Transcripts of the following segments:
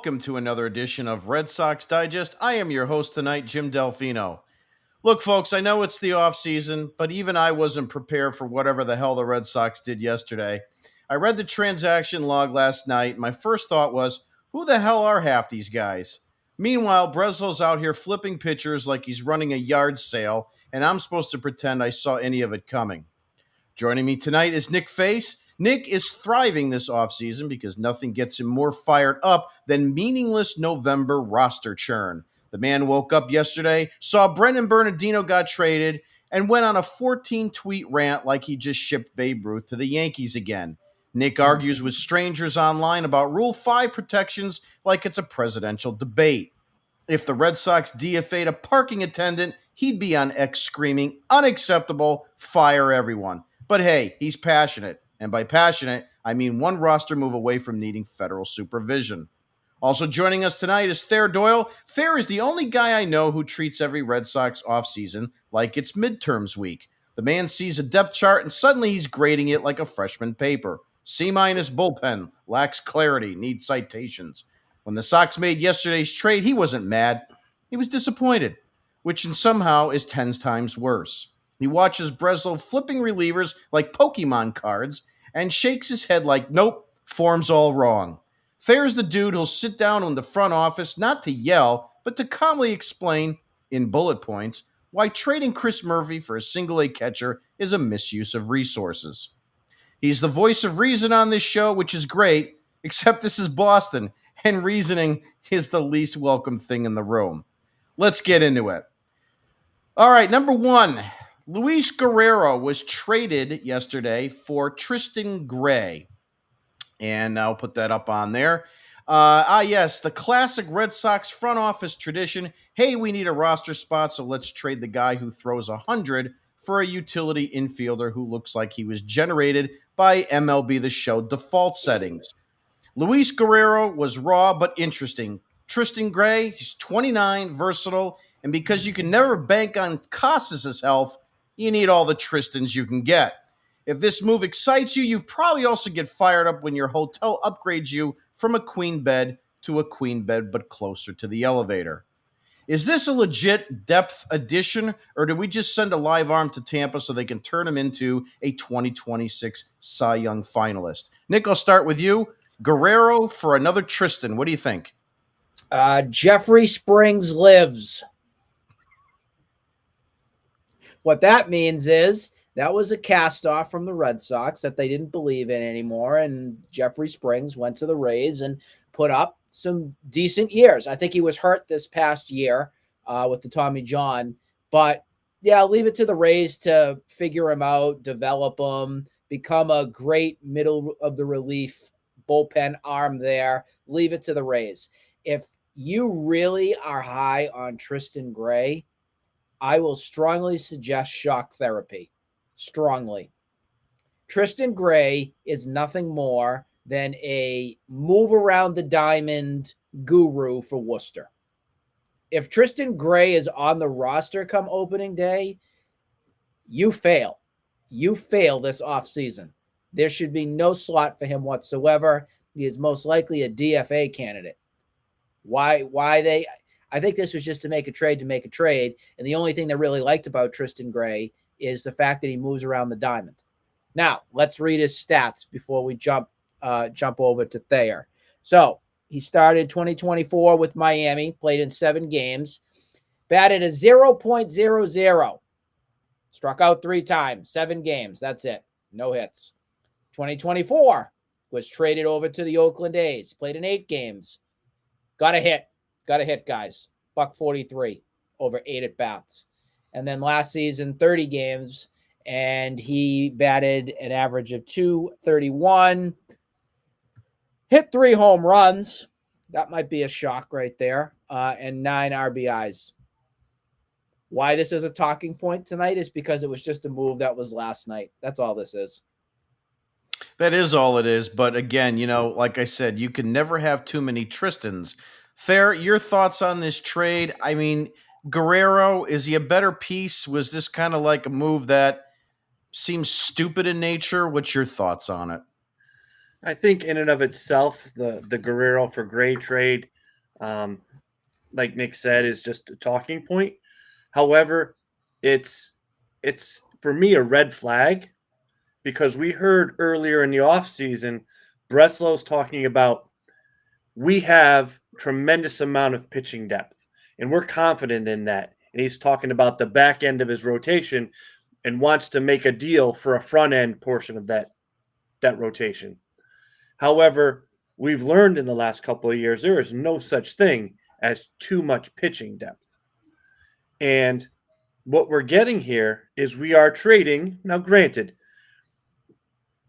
welcome to another edition of Red Sox Digest. I am your host tonight, Jim Delfino. Look, folks, I know it's the off season, but even I wasn't prepared for whatever the hell the Red Sox did yesterday. I read the transaction log last night, and my first thought was, who the hell are half these guys? Meanwhile, Breslow's out here flipping pitchers like he's running a yard sale, and I'm supposed to pretend I saw any of it coming. Joining me tonight is Nick Face. Nick is thriving this offseason because nothing gets him more fired up than meaningless November roster churn. The man woke up yesterday, saw Brendan Bernardino got traded, and went on a 14-tweet rant like he just shipped Babe Ruth to the Yankees again. Nick argues with strangers online about Rule 5 protections like it's a presidential debate. If the Red Sox DFA'd a parking attendant, he'd be on X screaming, unacceptable, fire everyone. But hey, he's passionate. And by passionate, I mean one roster move away from needing federal supervision. Also joining us tonight is Thayer Doyle. Thayer is the only guy I know who treats every Red Sox offseason like it's midterms week. The man sees a depth chart and suddenly he's grading it like a freshman paper. C- bullpen, lacks clarity, needs citations. When the Sox made yesterday's trade, he wasn't mad. He was disappointed, which somehow is 10 times worse. He watches Breslow flipping relievers like Pokemon cards and shakes his head like, nope, form's all wrong. Thayer's the dude who'll sit down in the front office not to yell, but to calmly explain, in bullet points, why trading Chris Murphy for a single-A catcher is a misuse of resources. He's the voice of reason on this show, which is great, except this is Boston, and reasoning is the least welcome thing in the room. Let's get into it. All right, number one, Luis Guerrero was traded yesterday for Tristan Gray. And I'll put that up on there. Yes, the classic Red Sox front office tradition. Hey, we need a roster spot, so let's trade the guy who throws 100 for a utility infielder who looks like he was generated by MLB The Show default settings. Luis Guerrero was raw but interesting. Tristan Gray, he's 29, versatile, and because you can never bank on Casas' health, you need all the Tristans you can get. If this move excites you, you probably also get fired up when your hotel upgrades you from a queen bed to a queen bed but closer to the elevator. Is this a legit depth addition, or do we just send a live arm to Tampa so they can turn him into a 2026 Cy Young finalist? Nick, I'll start with you. Guerrero for another Tristan. What do you think? Jeffrey Springs lives. What that means is that was a cast-off from the Red Sox that they didn't believe in anymore, and Jeffrey Springs went to the Rays and put up some decent years. I think he was hurt this past year with the Tommy John, but yeah, leave it to the Rays to figure him out, develop him, become a great middle-of-the-relief bullpen arm there. Leave it to the Rays. If you really are high on Tristan Gray, I will strongly suggest shock therapy. Strongly. Tristan Gray is nothing more than a move around the diamond guru for Worcester. If Tristan Gray is on the roster come opening day, you fail. You fail this offseason. There should be no slot for him whatsoever. He is most likely a DFA candidate. I think this was just to make a trade. And the only thing they really liked about Tristan Gray is the fact that he moves around the diamond. Now, let's read his stats before we jump over to Thayer. So, he started 2024 with Miami, played in 7 games, batted a 0.00, struck out 3 times, 7 games. That's it. No hits. 2024 was traded over to the Oakland A's, played in 8 games. Got a hit, guys. $143 over 8 at-bats. And then last season, 30 games, and he batted an average of .231, hit 3 home runs. That might be a shock right there, and 9 RBIs. Why this is a talking point tonight is because it was just a move that was last night. That's all this is. That is all it is. But again, like I said, you can never have too many Tristans. Thayer, your thoughts on this trade? I mean, Guerrero, is he a better piece? Was this kind of like a move that seems stupid in nature? What's your thoughts on it? I think in and of itself, the Guerrero for Gray trade, um, like Nick said, is just a talking point. However, it's it's for me a red flag because we heard earlier in the offseason Breslow's talking about we have tremendous amount of pitching depth and we're confident in that. And he's talking about the back end of his rotation and wants to make a deal for a front end portion of that rotation. However, we've learned in the last couple of years there is no such thing as too much pitching depth. And what we're getting here is we are trading. Now, granted,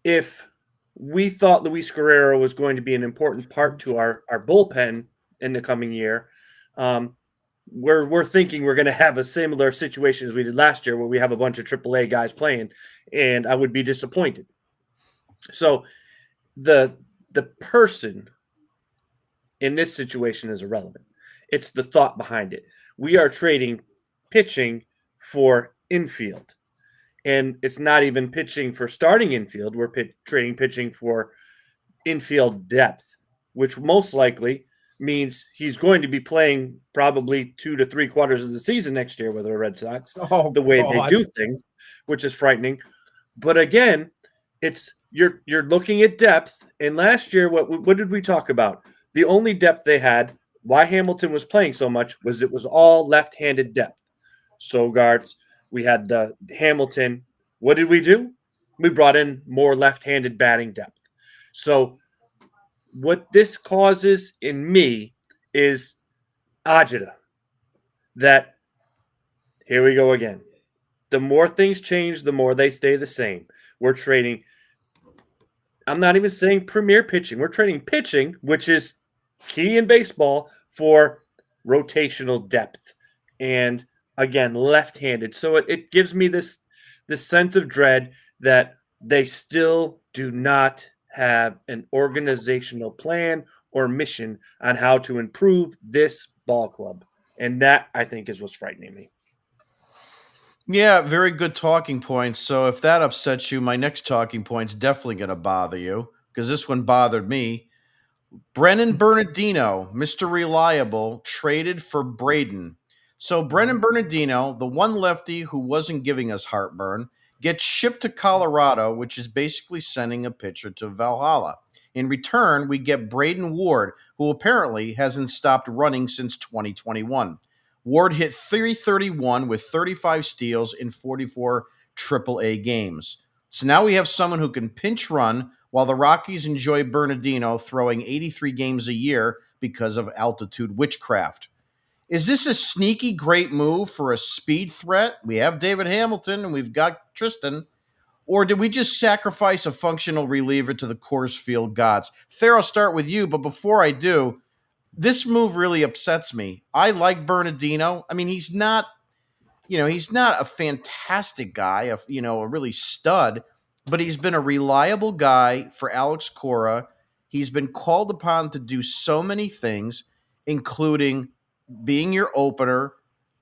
if we thought Luis Guerrero was going to be an important part to our bullpen in the coming year, um, we're thinking we're going to have a similar situation as we did last year, where we have a bunch of AAA guys playing, and I would be disappointed. So the the person in this situation is irrelevant. It's the thought behind it. We are trading pitching for infield. And it's not even pitching for starting infield. We're trading pitching for infield depth, which most likely means he's going to be playing probably 2 to 3 quarters of the season next year with the Red Sox, Oh the way they God. do things, which is frightening. But again, it's you're looking at depth. And last year, what did we talk about? The only depth they had, why Hamilton was playing so much, was it was all left-handed depth. Sogarts, we had the Hamilton. What did we do? We brought in more left-handed batting depth. So what this causes in me is agita. That here we go again. The more things change, the more they stay the same. We're trading. I'm not even saying premier pitching. We're trading pitching, which is key in baseball, for rotational depth. And again, left-handed. So it gives me this sense of dread that they still do not have an organizational plan or mission on how to improve this ball club. And that, I think, is what's frightening me. Yeah, very good talking points. So if that upsets you, my next talking point's definitely going to bother you because this one bothered me. Brennan Bernardino, Mr. Reliable, traded for Braden. So Brennan Bernardino, the one lefty who wasn't giving us heartburn, gets shipped to Colorado, which is basically sending a pitcher to Valhalla. In return, we get Braden Ward, who apparently hasn't stopped running since 2021. Ward hit 331 with 35 steals in 44 AAA games. So now we have someone who can pinch run while the Rockies enjoy Bernardino throwing 83 games a year because of altitude witchcraft. Is this a sneaky great move for a speed threat? We have David Hamilton and we've got Tristan. Or did we just sacrifice a functional reliever to the Coors Field gods? Thayer, I'll start with you, but before I do, this move really upsets me. I like Bernardino. I mean, he's not a fantastic guy, a really stud, but he's been a reliable guy for Alex Cora. He's been called upon to do so many things, including being your opener,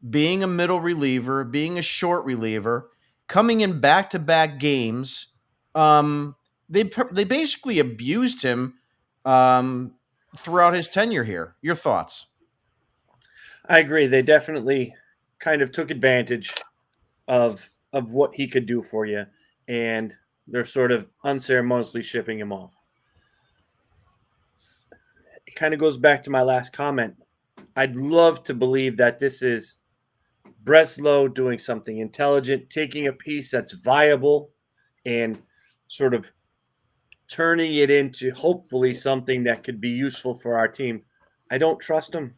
being a middle reliever, being a short reliever, coming in back-to-back games. They basically abused him um, throughout his tenure here. Your thoughts? I agree. They definitely kind of took advantage of what he could do for you, and they're sort of unceremoniously shipping him off. It kind of goes back to my last comment. I'd love to believe that this is Breslow doing something intelligent, taking a piece that's viable and sort of turning it into hopefully something that could be useful for our team. I don't trust them.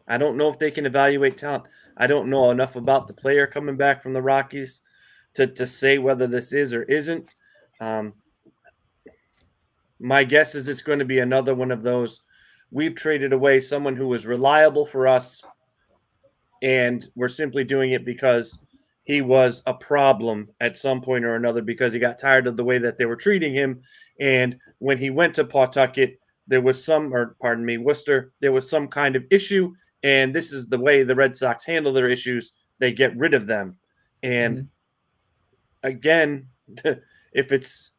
I don't know if they can evaluate talent. I don't know enough about the player coming back from the Rockies to say whether this is or isn't. Um, my guess is it's going to be another one of those. We've traded away someone who was reliable for us, and we're simply doing it because he was a problem at some point or another because he got tired of the way that they were treating him. And when he went to Pawtucket, there was Worcester, there was some kind of issue. And this is the way the Red Sox handle their issues. They get rid of them. And again, if it's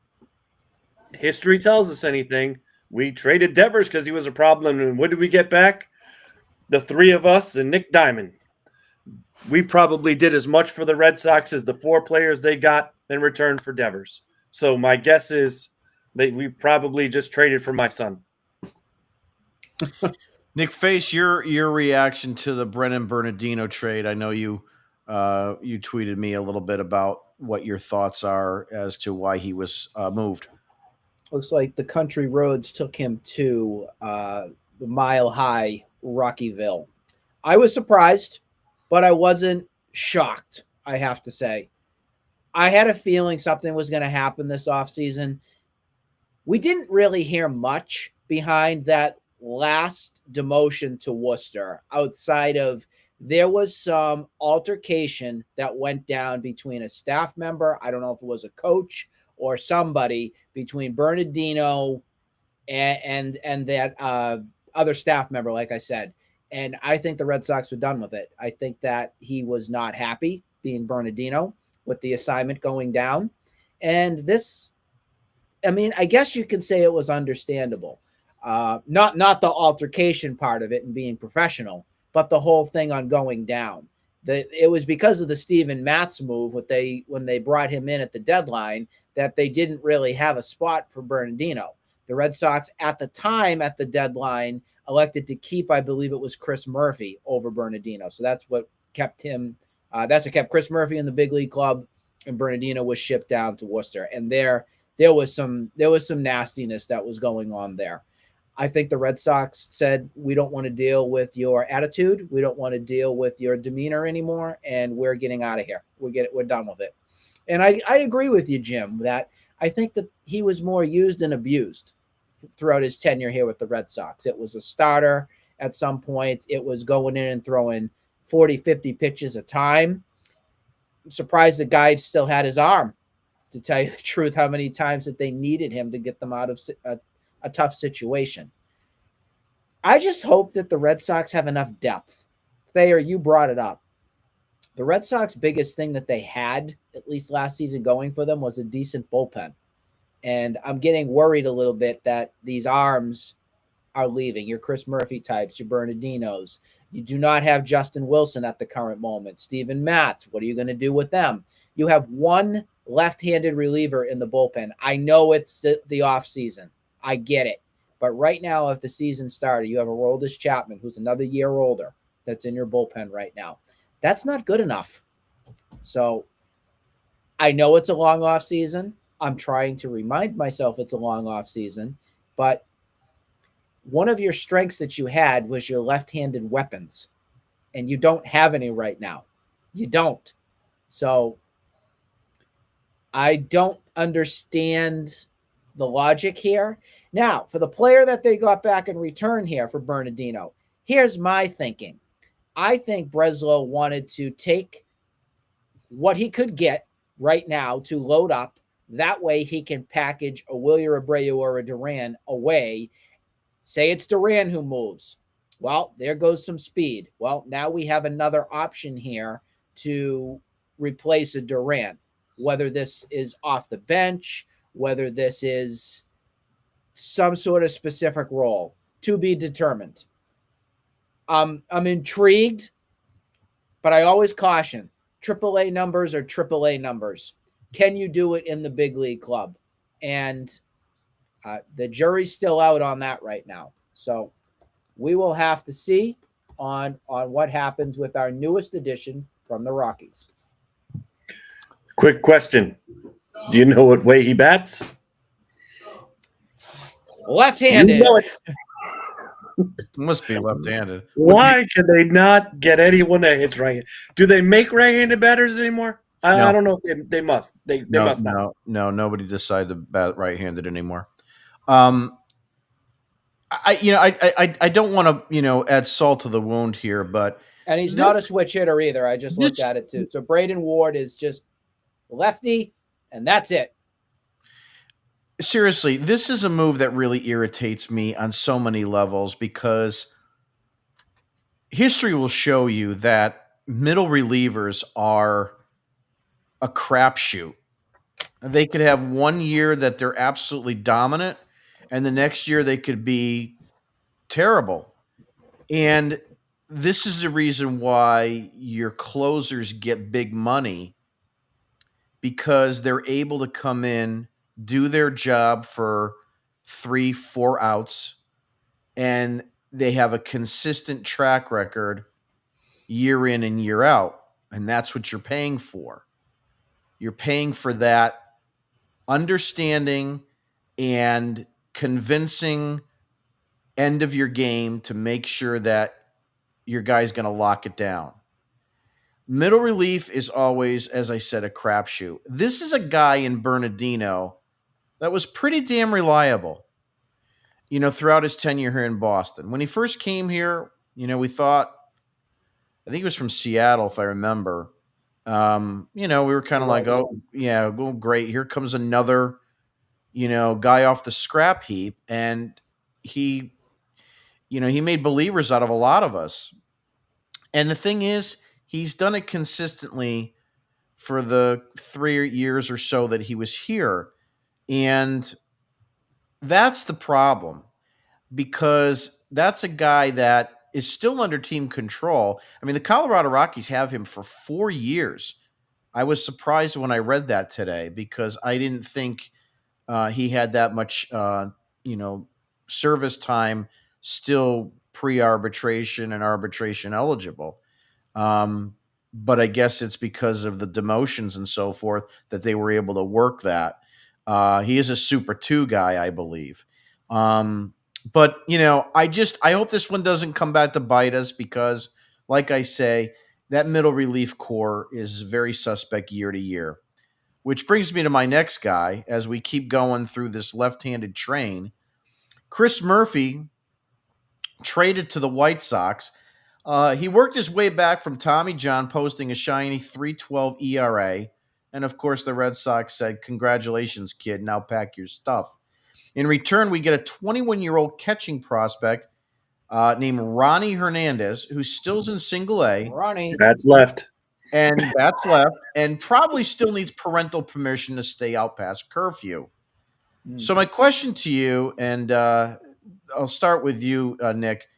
history tells us anything, we traded Devers because he was a problem. And what did we get back? The three of us and Nick Diamond. We probably did as much for the Red Sox as the 4 players they got in return for Devers. So my guess is that we probably just traded for my son. Nick Face, your reaction to the Brennan Bernardino trade. I know you tweeted me a little bit about what your thoughts are as to why he was moved. Looks like the country roads took him to the Mile High Rockyville. I was surprised, but I wasn't shocked, I have to say. I had a feeling something was going to happen this offseason. We didn't really hear much behind that last demotion to Worcester outside of there was some altercation that went down between a staff member. I don't know if it was a coach or somebody between Bernardino and that other staff member, like I said. And I think the Red Sox were done with it. I think that he was not happy being Bernardino with the assignment going down. And this, I mean, I guess you could say it was understandable. Not the altercation part of it and being professional, but the whole thing on going down. It was because of the Steven Matz move when they brought him in at the deadline that they didn't really have a spot for Bernardino. The Red Sox at the time at the deadline elected to keep, I believe it was Chris Murphy over Bernardino. So that's what kept him. That's what kept Chris Murphy in the big league club, and Bernardino was shipped down to Worcester. And there was some nastiness that was going on there. I think the Red Sox said, we don't want to deal with your attitude. We don't want to deal with your demeanor anymore. And we're getting out of here. We're done with it. And I agree with you, Jim, that I think that he was more used and abused throughout his tenure here with the Red Sox. It was a starter at some points. It was going in and throwing 40, 50 pitches a time. I'm surprised the guy still had his arm, to tell you the truth, how many times that they needed him to get them out of a tough situation. I just hope that the Red Sox have enough depth. Thayer, you brought it up. The Red Sox biggest thing that they had, at least last season, going for them was a decent bullpen. And I'm getting worried a little bit that these arms are leaving. Your Chris Murphy types, your Bernardinos. You do not have Justin Wilson at the current moment. Steven Matz, what are you going to do with them? You have one left-handed reliever in the bullpen. I know it's the off season. I get it. But right now, if the season started, you have a Aroldis Chapman, who's another year older, that's in your bullpen right now. That's not good enough. So I know it's a long off season. I'm trying to remind myself it's a long off season, but one of your strengths that you had was your left-handed weapons, and you don't have any right now. You don't. So I don't understand the logic here. Now, for the player that they got back in return here for Bernardino, here's my thinking. I think Breslow wanted to take what he could get right now to load up. That way he can package a Wilyer Abreu or a Duran away. Say it's Duran who moves. Well, there goes some speed. Well, now we have another option here to replace a Duran, whether this is off the bench, whether this is some sort of specific role to be determined. I'm intrigued, but I always caution, AAA numbers are AAA numbers. Can you do it in the big league club? And the jury's still out on that right now. So we will have to see on what happens with our newest addition from the Rockies. Quick question. Do you know what way he bats? Left-handed. You know it. Must be left-handed. Why can they not get anyone that hits right? Do they make right-handed batters anymore? No. I don't know. They must. They must not. No, nobody decided to bat right-handed anymore. I don't want to add salt to the wound here, but and he's not a switch hitter either. I just looked at it too. So Braden Ward is just lefty, and that's it. Seriously, this is a move that really irritates me on so many levels because history will show you that middle relievers are a crapshoot They could have one year that they're absolutely dominant, and the next year they could be terrible. And this is the reason why your closers get big money, because they're able to come in, do their job for 3, 4 outs, and they have a consistent track record year in and year out. And that's what you're paying for. You're paying for that understanding and convincing end of your game to make sure that your guy's going to lock it down. Middle relief is always, as I said, a crapshoot. This is a guy in Bernardino that was pretty damn reliable, throughout his tenure here in Boston. When he first came here, we thought, I think he was from Seattle, if I remember. We were kind of like, oh, yeah, well, great. Here comes another, guy off the scrap heap. And he made believers out of a lot of us. And the thing is, he's done it consistently for the 3 years or so that he was here. And that's the problem, because that's a guy that is still under team control. I mean, the Colorado Rockies have him for 4 years. I was surprised when I read that today, because I didn't think he had that much, service time still pre-arbitration and arbitration eligible. But I guess it's because of the demotions and so forth that they were able to work that. He is a Super 2 guy, I believe. But I hope this one doesn't come back to bite us, because, like I say, that middle relief core is very suspect year to year. Which brings me to my next guy as we keep going through this left-handed train. Chris Murphy traded to the White Sox. He worked his way back from Tommy John, posting a shiny 3.12 ERA. And of course, the Red Sox said, "Congratulations, kid. Now pack your stuff." In return, we get a 21-year-old catching prospect named Ronnie Hernandez, who's still in Single A. Ronnie. That's left. And that's left, and probably still needs parental permission to stay out past curfew. So my question to you, and I'll start with you, Nick.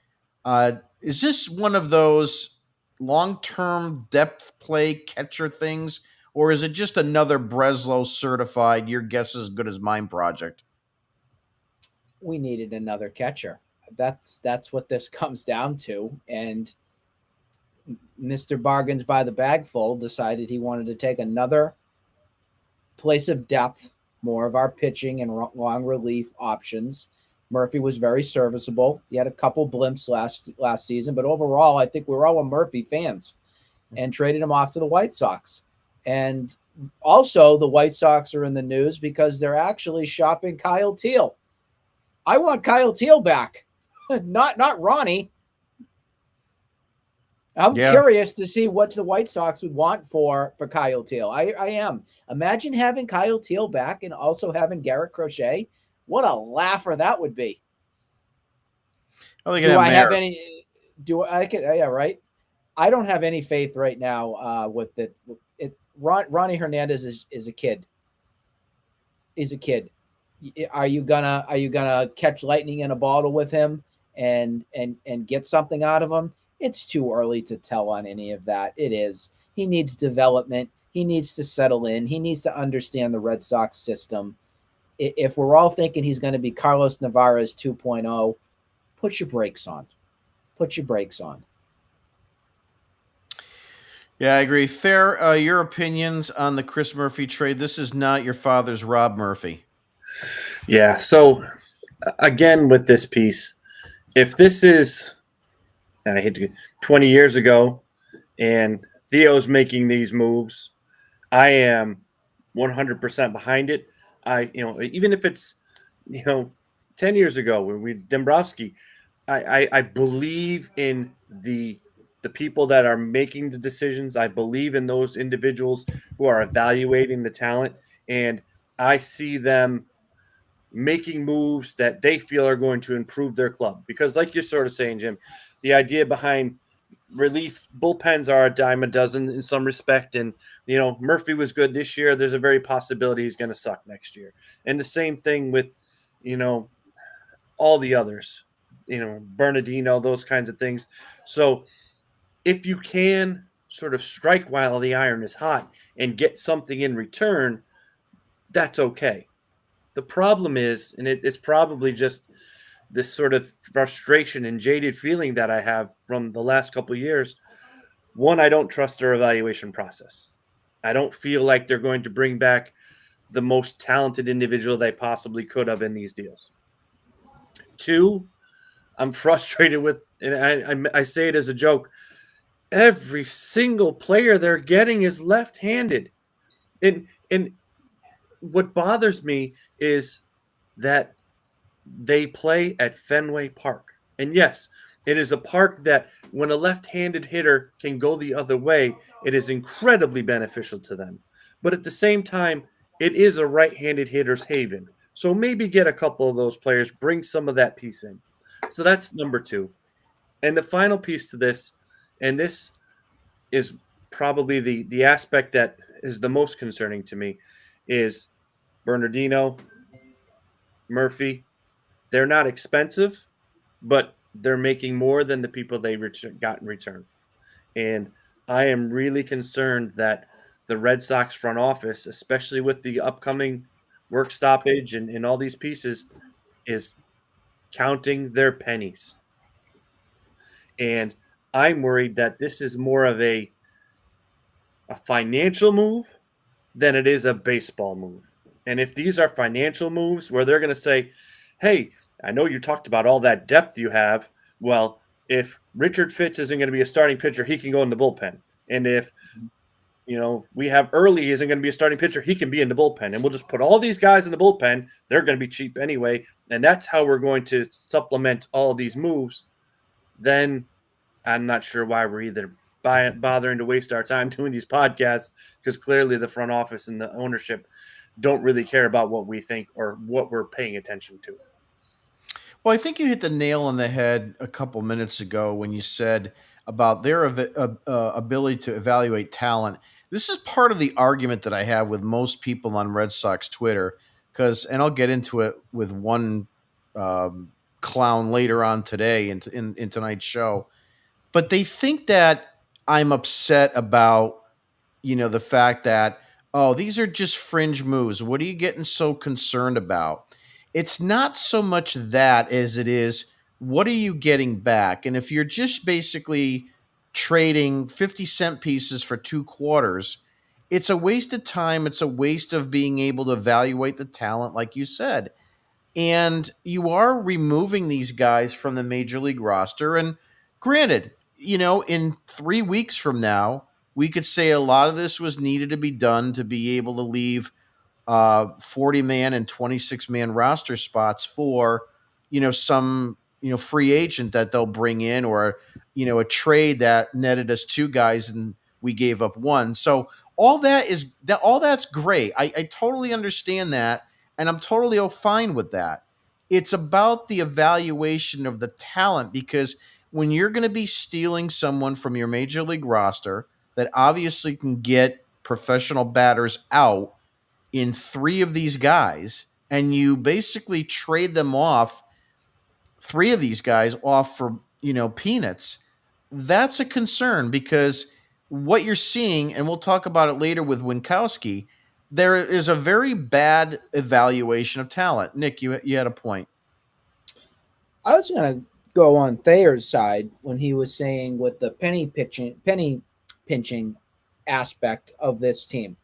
Is this one of those long-term depth play catcher things, or is it just another Breslow certified, your guess is as good as mine project? We needed another catcher. That's what this comes down to. And Mr. Bargains by the Bagful decided he wanted to take another place of depth, more of our pitching and long relief options. Murphy was very serviceable. He had a couple blimps last season, but overall, I think we were all Murphy fans, and traded him off to the White Sox. And also, the White Sox are in the news because they're actually shopping Kyle Teal. I want Kyle Teal back, not Ronnie. I'm curious to see what the White Sox would want for Kyle Teal. I am. Imagine having Kyle Teal back and also having Garrett Crochet. What a laugher that would be. Do I have any? Yeah, right. I don't have any faith right now with it. Ronnie Hernandez is a kid. He's a kid. Are you gonna catch lightning in a bottle with him and get something out of him? It's too early to tell on any of that. It is. He needs development. He needs to settle in. He needs to understand the Red Sox system. If we're all thinking he's going to be Carlos Navarez 2.0, put your brakes on. Put your brakes on. Yeah, I agree. Fair, your opinions on the Chris Murphy trade. This is not your father's Rob Murphy. Yeah, so again with this piece, if this is, I hate to 20 years ago, and Theo's making these moves, I am 100% behind it. Even if it's, 10 years ago when we Dombrowski, I believe in the people that are making the decisions. I believe in those individuals who are evaluating the talent, and I see them making moves that they feel are going to improve their club. Because like you're sort of saying, Jim, the idea behind relief bullpens are a dime a dozen in some respect. And, Murphy was good this year. There's a very possibility he's going to suck next year. And the same thing with, you know, all the others, Bernardino, those kinds of things. So if you can sort of strike while the iron is hot and get something in return, that's okay. The problem is, and it's probably just this sort of frustration and jaded feeling that I have from the last couple of years. One, I don't trust their evaluation process. I don't feel like they're going to bring back the most talented individual they possibly could have in these deals. Two, I'm frustrated with, and I say it as a joke, every single player they're getting is left-handed. And what bothers me is that they play at Fenway Park. And yes, it is a park that when a left-handed hitter can go the other way, it is incredibly beneficial to them. But at the same time, it is a right-handed hitter's haven. So maybe get a couple of those players, bring some of that piece in. So that's number two. And the final piece to this, and this is probably the aspect that is the most concerning to me, is Bernardino, Murphy. They're not expensive, but they're making more than the people they got in return. And I am really concerned that the Red Sox front office, especially with the upcoming work stoppage and all these pieces, is counting their pennies. And I'm worried that this is more of a financial move than it is a baseball move. And if these are financial moves where they're going to say, hey, I know you talked about all that depth you have. Well, if Richard Fitz isn't going to be a starting pitcher, he can go in the bullpen. And if, we have Early isn't going to be a starting pitcher, he can be in the bullpen. And we'll just put all these guys in the bullpen. They're going to be cheap anyway. And that's how we're going to supplement all of these moves. Then I'm not sure why we're either bothering to waste our time doing these podcasts, because clearly the front office and the ownership don't really care about what we think or what we're paying attention to. Well, I think you hit the nail on the head a couple minutes ago when you said about their ability to evaluate talent. This is part of the argument that I have with most people on Red Sox Twitter, and I'll get into it with one clown later on today in tonight's show. But they think that I'm upset about, the fact that, oh, these are just fringe moves. What are you getting so concerned about? It's not so much that as it is, what are you getting back? And if you're just basically trading 50-cent pieces for 2 quarters, it's a waste of time. It's a waste of being able to evaluate the talent, like you said. And you are removing these guys from the major league roster. And granted, in 3 weeks from now, we could say a lot of this was needed to be done to be able to leave 40-man and 26-man roster spots for, some, free agent that they'll bring in, or, a trade that netted us 2 guys and we gave up 1. So all that's great. I totally understand that. And I'm totally fine with that. It's about the evaluation of the talent, because when you're going to be stealing someone from your major league roster that obviously can get professional batters out in 3 of these guys, and you basically trade them off, 3 of these guys off for, peanuts, that's a concern, because what you're seeing, and we'll talk about it later with Winkowski, there is a very bad evaluation of talent. Nick, you had a point. I was going to go on Thayer's side when he was saying with the penny pinching aspect of this team.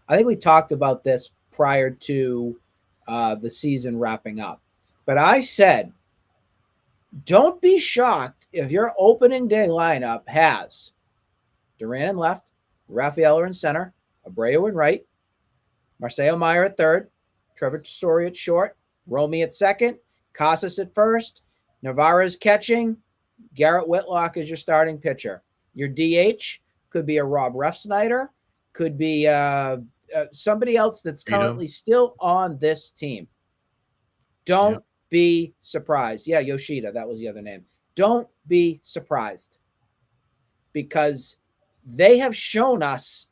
I think we talked about this prior to the season wrapping up. But I said, don't be shocked if your opening day lineup has Duran in left, Rafael in center, Abreu in right, Marcelo Meyer at third, Trevor Story at short, Romy at second, Casas at first, Navarro's catching, Garrett Whitlock is your starting pitcher. Your DH could be a Rob Refsnyder, could be somebody else that's currently still on this team. Don't be surprised. Yeah, Yoshida, that was the other name. Don't be surprised. because they have shown us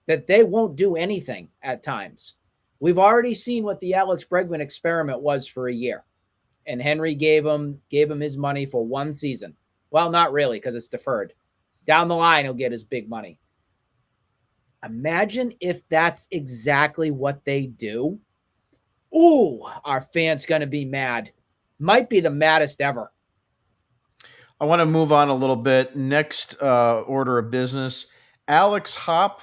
that they won't do anything at times. We've already seen what the Alex Bregman experiment was for a year, and Henry gave him his money for one season. Well, not really, because it's deferred. Down the line, he'll get his big money. Imagine if that's exactly what they do. Ooh, our fans going to be mad. Might be the maddest ever. I want to move on a little bit. Next order of business. Alex Hop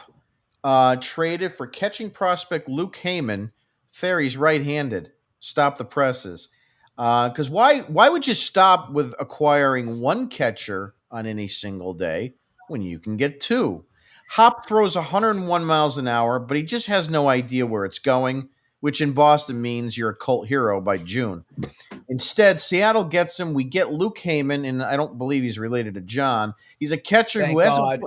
traded for catching prospect Luke Heyman. Theory's right-handed. Stop the presses. Because why would you stop with acquiring one catcher on any single day when you can get two? Hop throws 101 miles an hour, but he just has no idea where it's going, which in Boston means you're a cult hero by June. Instead, Seattle gets him. We get Luke Heyman, and I don't believe he's related to John. He's a catcher Thank who hasn't. God.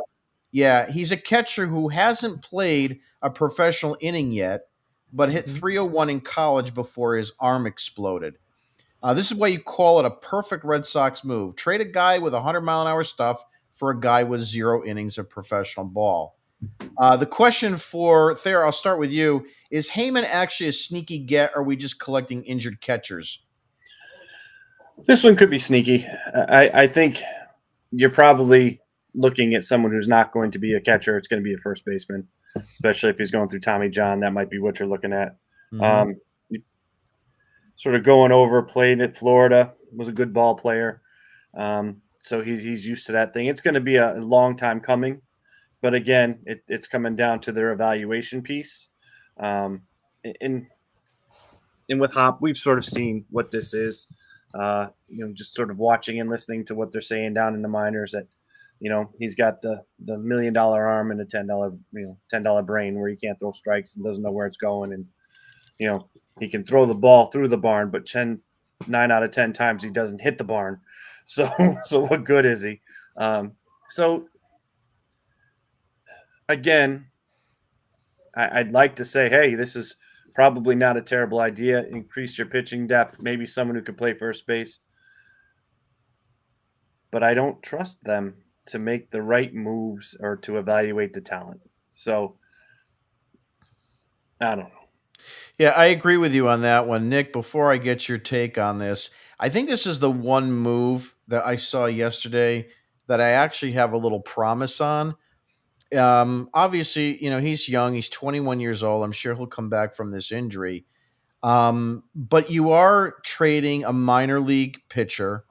Yeah, he's a catcher who hasn't played a professional inning yet, but hit 301 in college before his arm exploded. This is why you call it a perfect Red Sox move. Trade a guy with 100-mile-an-hour stuff for a guy with 0 innings of professional ball. The question for Thayer, I'll start with you. Is Heyman actually a sneaky get, or are we just collecting injured catchers? This one could be sneaky. I think you're probably looking at someone who's not going to be a catcher. It's going to be a first baseman, especially if he's going through Tommy John. That might be what you're looking at. Mhm. Sort of going over, played at Florida, was a good ball player. So he's used to that thing. It's going to be a long time coming. But again, it's coming down to their evaluation piece. And with Hop, we've sort of seen what this is. Just sort of watching and listening to what they're saying down in the minors that, he's got the $1 million arm and a $10 brain where he can't throw strikes and doesn't know where it's going. And, he can throw the ball through the barn, but 9 out of 10 times he doesn't hit the barn. So what good is he? So again, I'd like to say, hey, this is probably not a terrible idea. Increase your pitching depth, maybe someone who can play first base. But I don't trust them to make the right moves or to evaluate the talent. So I don't know. Yeah, I agree with you on that one. Nick, before I get your take on this, I think this is the one move that I saw yesterday that I actually have a little promise on. Obviously, he's young. He's 21 years old. I'm sure he'll come back from this injury. But you are trading a minor league pitcher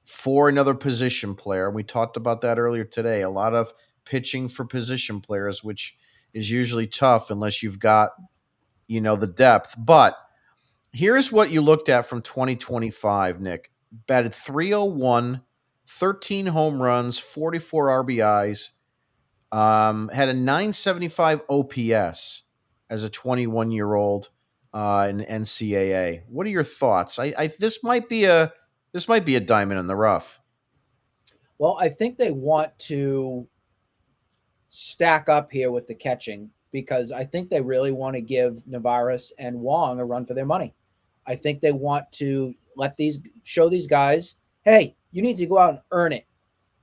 for another position player. We talked about that earlier today. A lot of pitching for position players, which is usually tough unless you've got, the depth. But here's what you looked at from 2025, Nick. Batted 301, 13 home runs, 44 RBIs, had a 975 OPS as a 21-year-old in NCAA. What are your thoughts? This might be a diamond in the rough. Well, I think they want to stack up here with the catching because I think they really want to give Navarez and Wong a run for their money. I think they want to show these guys, hey, you need to go out and earn it.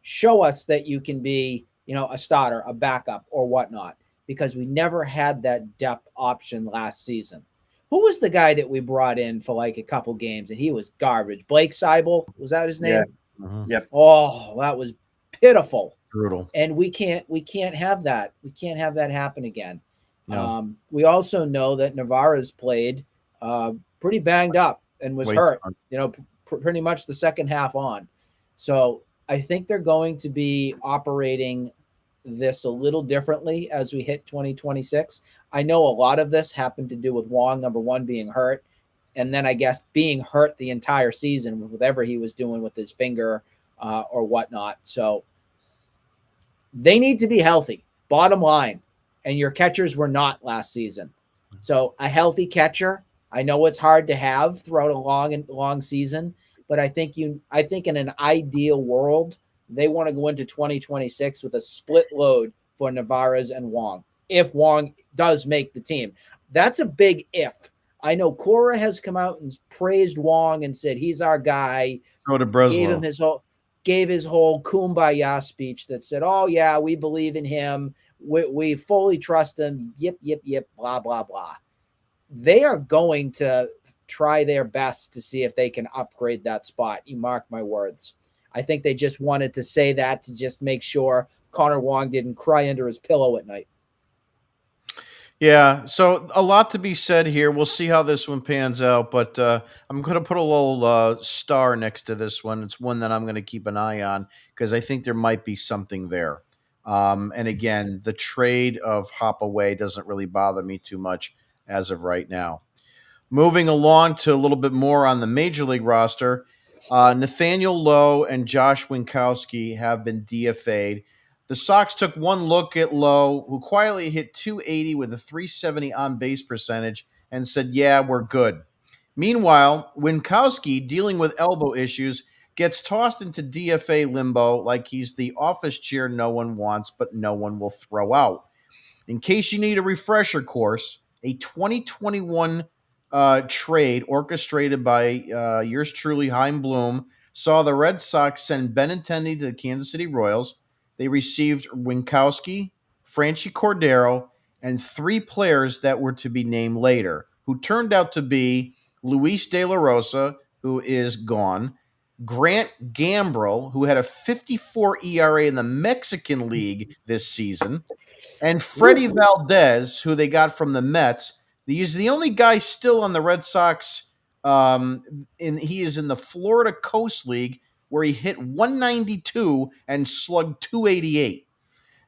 Show us that you can be, a starter, a backup, or whatnot, because we never had that depth option last season. Who was the guy that we brought in for like a couple games and he was garbage? Blake Seibel, was that his name? Yeah. Mm-hmm. Yep. Oh, that was pitiful. Brutal. And we can't have that. We can't have that happen again. No. We also know that Navarez played pretty banged up and was hurt, pretty much the second half on. So I think they're going to be operating this a little differently as we hit 2026. I know a lot of this happened to do with Wong, number one, being hurt. And then I guess being hurt the entire season with whatever he was doing with his finger or whatnot. So they need to be healthy, bottom line. And your catchers were not last season. So a healthy catcher, I know it's hard to have throughout a long season, but I think in an ideal world, they want to go into 2026 with a split load for Navarez and Wong. If Wong does make the team, that's a big if. I know Cora has come out and praised Wong and said he's our guy. Go to Breslow. Gave him his whole. gave his whole kumbaya speech that said, oh, yeah, we believe in him. We fully trust him. Yip, yip, yip, blah, blah, blah. They are going to try their best to see if they can upgrade that spot. You mark my words. I think they just wanted to say that to just make sure Connor Wong didn't cry under his pillow at night. Yeah, so a lot to be said here. We'll see how this one pans out, but I'm going to put a little star next to this one. It's one that I'm going to keep an eye on because I think there might be something there. And again, the trade of Hop Away doesn't really bother me too much as of right now. Moving along to a little bit more on the Major League roster, Nathaniel Lowe and Josh Winkowski have been DFA'd. The Sox took one look at Lowe, who quietly hit 280 with a 370 on base percentage, and said, yeah, we're good. Meanwhile, Winkowski, dealing with elbow issues, gets tossed into DFA limbo like he's the office chair no one wants, but no one will throw out. In case you need a refresher course, a 2021 trade orchestrated by yours truly, Chaim Bloom, saw the Red Sox send Benintendi to the Kansas City Royals. They received Winkowski, Franchi Cordero, and three players that were to be named later, who turned out to be Luis De La Rosa, who is gone, Grant Gambrell, who had a 54 ERA in the Mexican League this season, and Freddie Valdez, who they got from the Mets. He's the only guy still on the Red Sox. He is in the Florida Coast League, where he hit 192 and slugged 288.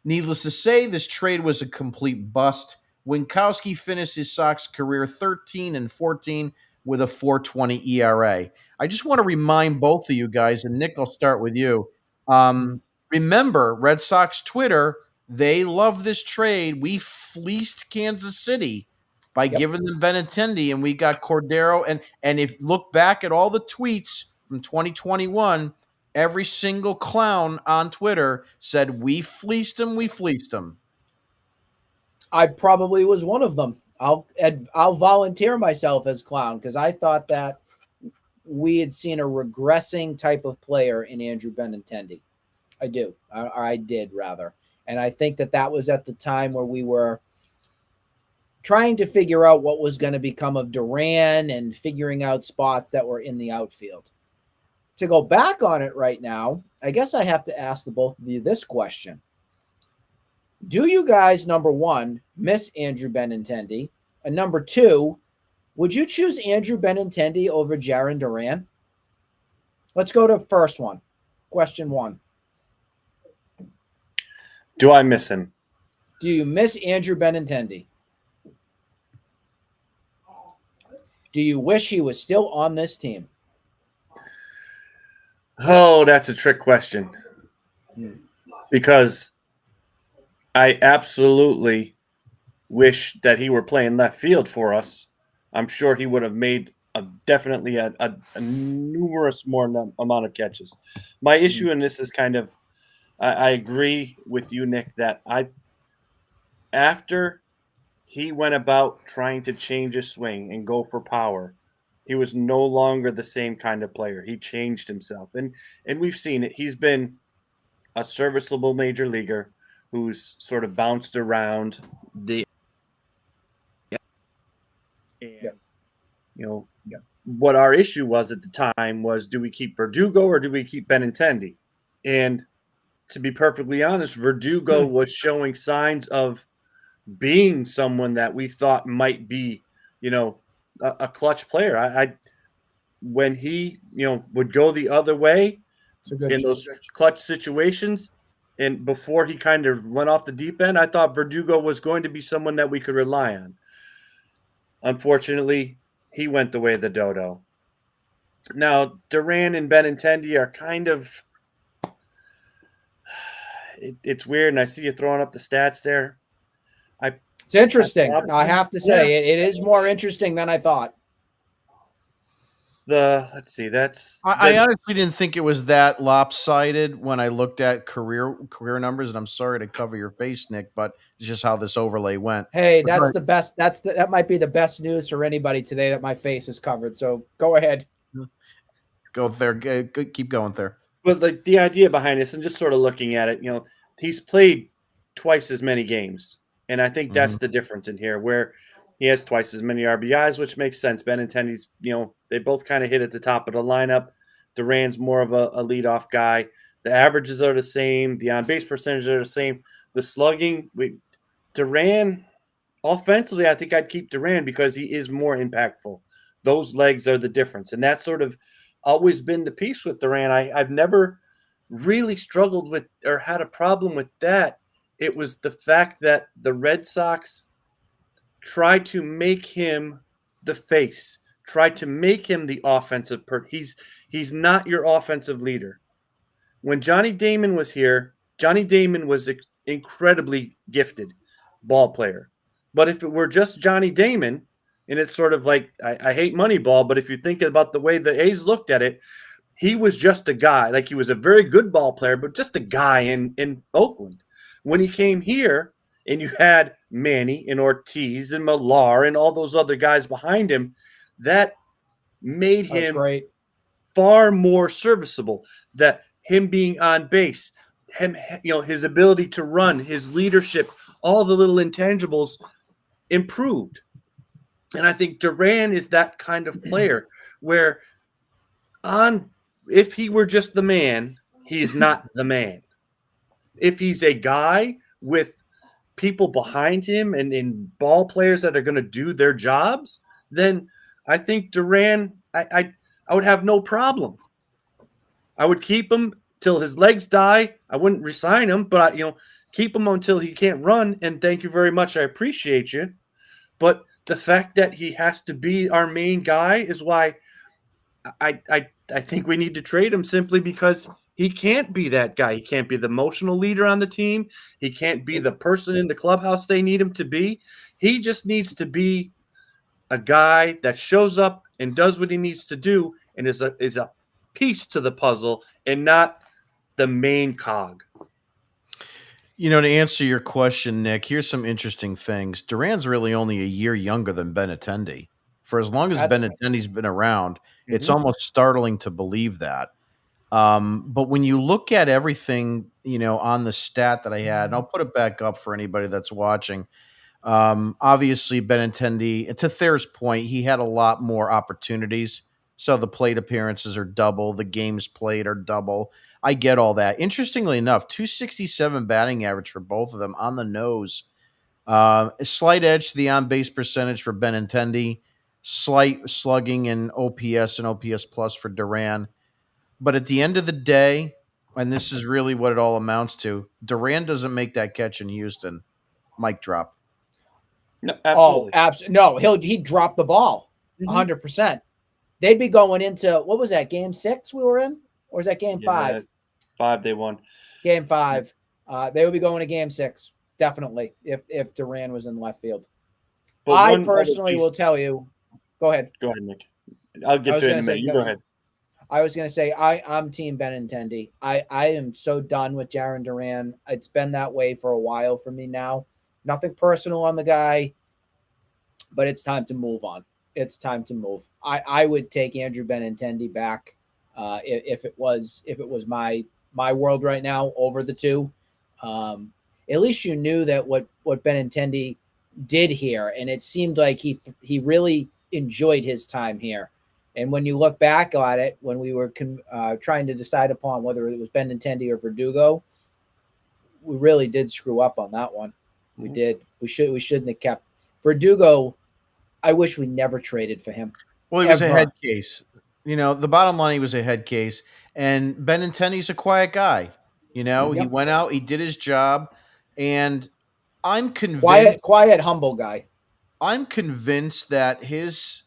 Needless to say, this trade was a complete bust. Winkowski finished his Sox career 13-14 with a 4.20 ERA. I just want to remind both of you guys, and Nick, I'll start with you. Remember, Red Sox Twitter, they love this trade. We fleeced Kansas City by giving them Benintendi, and we got Cordero. And if you look back at all the tweets from 2021, every single clown on Twitter said, we fleeced him, we fleeced him. I probably was one of them. I'll volunteer myself as clown because I thought that we had seen a regressing type of player in Andrew Benintendi. I do. I did, rather. And I think that was at the time where we were trying to figure out what was going to become of Duran and figuring out spots that were in the outfield. To go back on it right now, I guess I have to ask the both of you this question. Do you guys, number one, miss Andrew Benintendi? And number two, would you choose Andrew Benintendi over Jarren Duran? Let's go to first one. Question one. Do I miss him? Do you miss Andrew Benintendi? Do you wish he was still on this team? Oh, that's a trick question. Because I absolutely wish that he were playing left field for us. I'm sure he would have made definitely a numerous more amount of catches. My issue in this is kind of, I agree with you, Nick, that after he went about trying to change his swing and go for power, he was no longer the same kind of player. He changed himself. And we've seen it. He's been a serviceable major leaguer who's sort of bounced around the what our issue was at the time was, do we keep Verdugo or do we keep Benintendi? And to be perfectly honest, Verdugo was showing signs of being someone that we thought might be, a clutch player. When he, would go the other way in those clutch situations, and before he kind of went off the deep end, I thought Verdugo was going to be someone that we could rely on. Unfortunately, he went the way of the dodo. Now, Duran and Benintendi are kind of it's weird, and I see you throwing up the stats there. It's interesting. I have to say, it is more interesting than I thought. Let's see. I honestly didn't think it was that lopsided when I looked at career numbers, and I'm sorry to cover your face, Nick, but it's just how this overlay went. Hey, that's the best. That might be the best news for anybody today that my face is covered. So go ahead. Go there. Keep going there. But like the idea behind this, and just sort of looking at it, he's played twice as many games, and I think Hmm. that's the difference in here, where he has twice as many RBIs, which makes sense. Benintendi's, they both kind of hit at the top of the lineup. Duran's more of a leadoff guy. The averages are the same. The on base percentages are the same. The slugging, Duran offensively, I think I'd keep Duran because he is more impactful. Those legs are the difference, and that's sort of always been the piece with Duran. I've never really struggled with or had a problem with that. It was the fact that the Red Sox tried to make him the face, tried to make him the offensive he's not your offensive leader. When Johnny Damon was here, Johnny Damon was incredibly gifted ball player. But if it were just Johnny Damon, and it's sort of like I hate Moneyball, but if you think about the way the A's looked at it, he was just a guy. Like he was a very good ball player, but just a guy in Oakland. When he came here, and you had Manny and Ortiz and Millar and all those other guys behind him, that made That's him great. far more serviceable. That him being on base, him, his ability to run, his leadership, all the little intangibles improved. And I think Duran is that kind of player where on if he were just the man, he's not the man. If he's a guy with people behind him and ball players that are going to do their jobs, then I think Duran, I would have no problem. I would keep him till his legs die. I wouldn't resign him, but keep him until he can't run. And thank you very much. I appreciate you. But the fact that he has to be our main guy is why I think we need to trade him, simply because he can't be that guy. He can't be the emotional leader on the team. He can't be the person in the clubhouse they need him to be. He just needs to be a guy that shows up and does what he needs to do and is a piece to the puzzle and not the main cog. To answer your question, Nick, here's some interesting things. Duran's really only a year younger than Benintendi. For as long as That's Benintendi's been around, it's Mhm. almost startling to believe that. But when you look at everything, on the stat that I had, and I'll put it back up for anybody that's watching. Obviously, Benintendi, to Thayer's point, he had a lot more opportunities. So the plate appearances are double, the games played are double. I get all that. Interestingly enough, 267 batting average for both of them on the nose. A slight edge to the on base percentage for Benintendi, slight slugging in OPS and OPS plus for Duran. But at the end of the day, and this is really what it all amounts to, Duran doesn't make that catch in Houston. Mic drop. No, Oh, absolutely. absolutely. No, he'd drop the ball Mhm. 100%. They'd be going into what was that, game 6 we were in? Or was that game Yeah, 5? 5 they won. Game 5. They would be going to game 6, definitely, if Duran was in left field. But I one other personally will piece. tell you. Go ahead. Go ahead, Nick. I'll I get was to it in going a to say minute. You go ahead. I was going to say I'm Team Benintendi. I am so done with Jarren Duran. It's been that way for a while for me now. Nothing personal on the guy, but it's time to move on. It's time to move. I would take Andrew Benintendi back if it was my world right now over the two. At least you knew that what Benintendi did here, and it seemed like he really enjoyed his time here. And when you look back on it, when we were trying to decide upon whether it was Benintendi or Verdugo, we really did screw up on that one. We Mhm. did. We shouldn't have kept Verdugo. I wish we never traded for him. Well, he was a head Ever. case. The bottom line, he was a head case. And Benintendi's a quiet guy. He Yep. went out, he did his job, and I'm Quiet, convinced quiet, humble guy. I'm convinced that his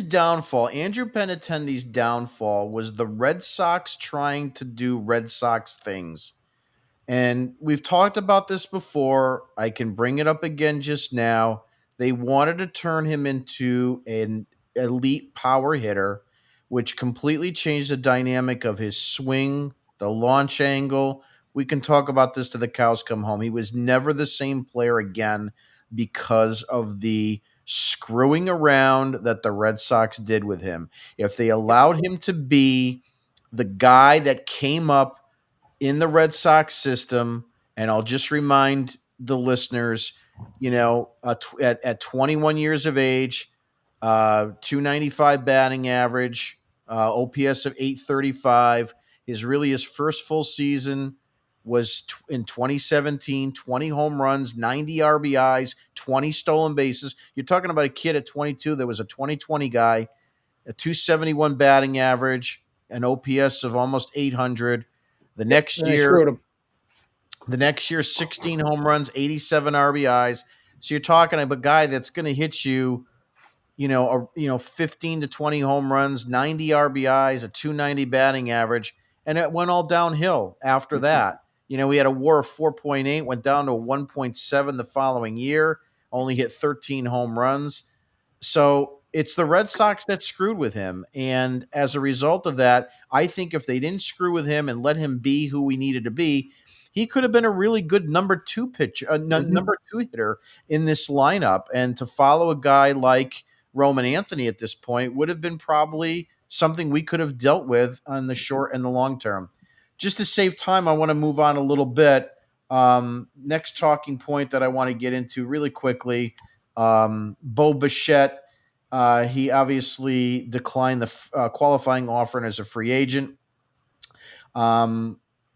downfall, Andrew Benintendi's downfall, was the Red Sox trying to do Red Sox things. And we've talked about this before. I can bring it up again just now. They wanted to turn him into an elite power hitter, which completely changed the dynamic of his swing, the launch angle. We can talk about this to the cows come home. He was never the same player again because of the screwing around that the Red Sox did with him. If they allowed him to be the guy that came up in the Red Sox system, and I'll just remind the listeners, at 21 years of age, 295 batting average, OPS of 835. His first full season was in 2017, 20 home runs, 90 RBIs, 20 stolen bases. You're talking about a kid at 22 that was a 2020 guy, a 271 batting average, an OPS of almost 800. The Yep, next and they year, screwed him. 16 home runs, 87 RBIs. So you're talking about a guy that's going to hit you, 15 to 20 home runs, 90 RBIs, a 290 batting average, and it went all downhill after that. We had a WAR of 4.8, went down to a 1.7 the following year, only hit 13 home runs. So it's the Red Sox that screwed with him. And as a result of that, I think if they didn't screw with him and let him be who we needed to be, he could have been a really good number two pitcher, number two hitter in this lineup. And to follow a guy like Roman Anthony at this point would have been probably something we could have dealt with on the short and the long term. Just to save time, I want to move on a little bit. Next talking point that I want to get into really quickly, Bo Bichette. He obviously declined the qualifying offer as a free agent.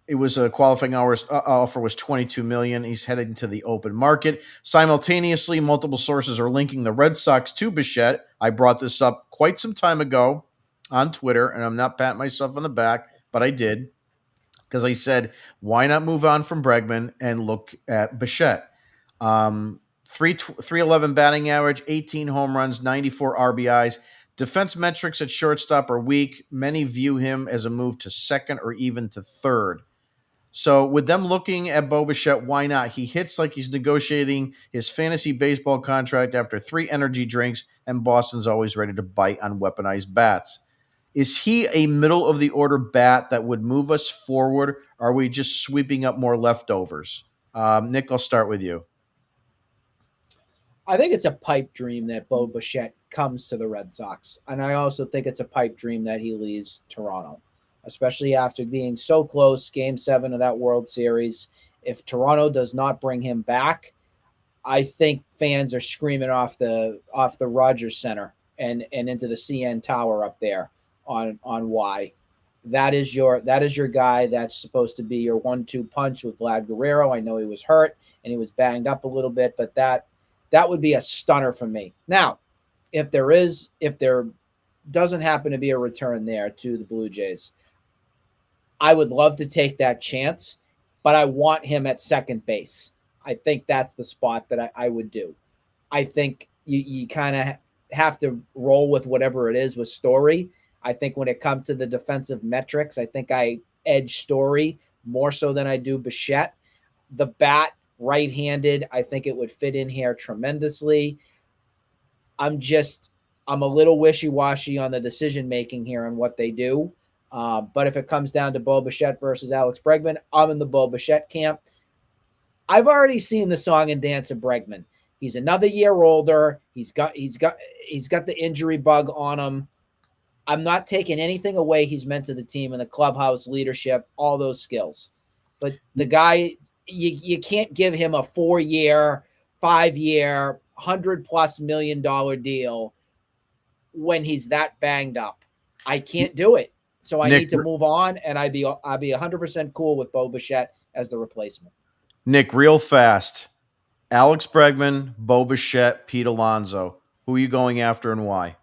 It was a qualifying offer was $22 million. He's heading to the open market. Simultaneously, multiple sources are linking the Red Sox to Bichette. I brought this up quite some time ago on Twitter, and I'm not patting myself on the back, but I did because I said, why not move on from Bregman and look at Bichette? 311 batting average, 18 home runs, 94 RBIs. Defense metrics at shortstop are weak. Many view him as a move to second or even to third. So with them looking at Bo Bichette, why not? He hits like he's negotiating his fantasy baseball contract after 3 energy drinks, and Boston's always ready to bite on weaponized bats. Is he a middle of the order bat that would move us forward? Or are we just sweeping up more leftovers? Nick, I'll start with you. I think it's a pipe dream that Bo Bichette comes to the Red Sox. And I also think it's a pipe dream that he leaves Toronto, especially after being so close, Game 7 of that World Series. If Toronto does not bring him back, I think fans are screaming off the Rogers Center and into the CN Tower up there on why. That is your guy that's supposed to be your 1-2 punch with Vlad Guerrero. I know he was hurt and he was banged up a little bit, but that would be a stunner for me. Now, if there doesn't happen to be a return there to the Blue Jays, I would love to take that chance, but I want him at second base. I think that's the spot that I would do. I think you kind of have to roll with whatever it is with Story. I think when it comes to the defensive metrics, I think I edge Story more so than I do Bichette. The bat, right-handed, I think it would fit in here tremendously. I'm a little wishy-washy on the decision-making here and what they do. But if it comes down to Bo Bichette versus Alex Bregman, I'm in the Bo Bichette camp. I've already seen the song and dance of Bregman. He's another year older. He's got the injury bug on him. I'm not taking anything away he's meant to the team and the clubhouse leadership, all those skills. But the guy, you can't give him a 4-year, 5-year, $100+ million deal when he's that banged up. I can't do it. So I need to move on, and I'd be 100% cool with Bo Bichette as the replacement. Nick, real fast. Alex Bregman, Bo Bichette, Pete Alonso. Who are you going after and why?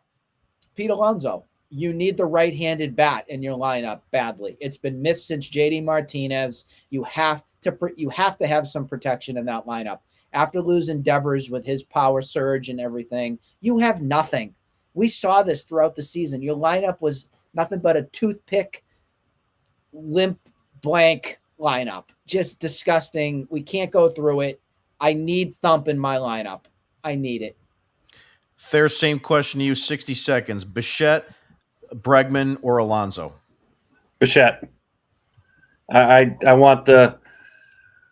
Pete Alonso. You need the right-handed bat in your lineup badly. It's been missed since JD Martinez. You have to have some protection in that lineup. After losing Devers with his power surge and everything, you have nothing. We saw this throughout the season. Your lineup was nothing but a toothpick, limp, blank lineup. Just disgusting. We can't go through it. I need thump in my lineup. I need it. Fair, same question to you, 60 seconds. Bichette, Bregman, or Alonso? Bichette. I want the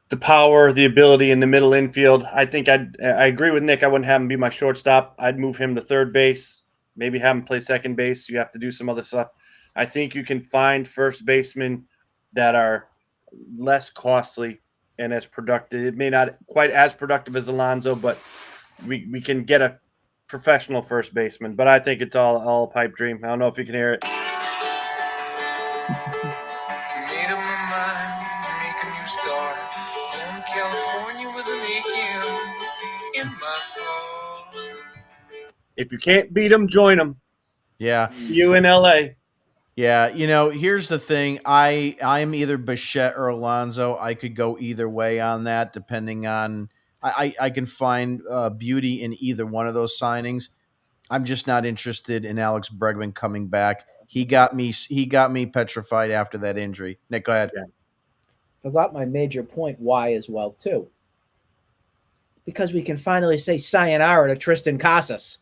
the power, the ability in the middle infield. I think I agree with Nick. I wouldn't have him be my shortstop. I'd move him to third base, maybe have him play second base. You have to do some other stuff. I think you can find first basemen that are less costly and as productive. It may not quite as productive as Alonso, but we can get a professional first baseman. But I think it's all a pipe dream. I don't know if you can hear it. Made up my mind to make a new start. Going to California with an aching in my heart. If you can't beat them, join them. Yeah. See you in LA. Yeah, here's the thing. I'm either Bichette or Alonso. I could go either way on that, depending on. I can find beauty in either one of those signings. I'm just not interested in Alex Bregman coming back. He got me. He got me petrified after that injury. Nick, go ahead. Yeah. Forgot my major point why as well too. Because we can finally say sayonara to Tristan Casas.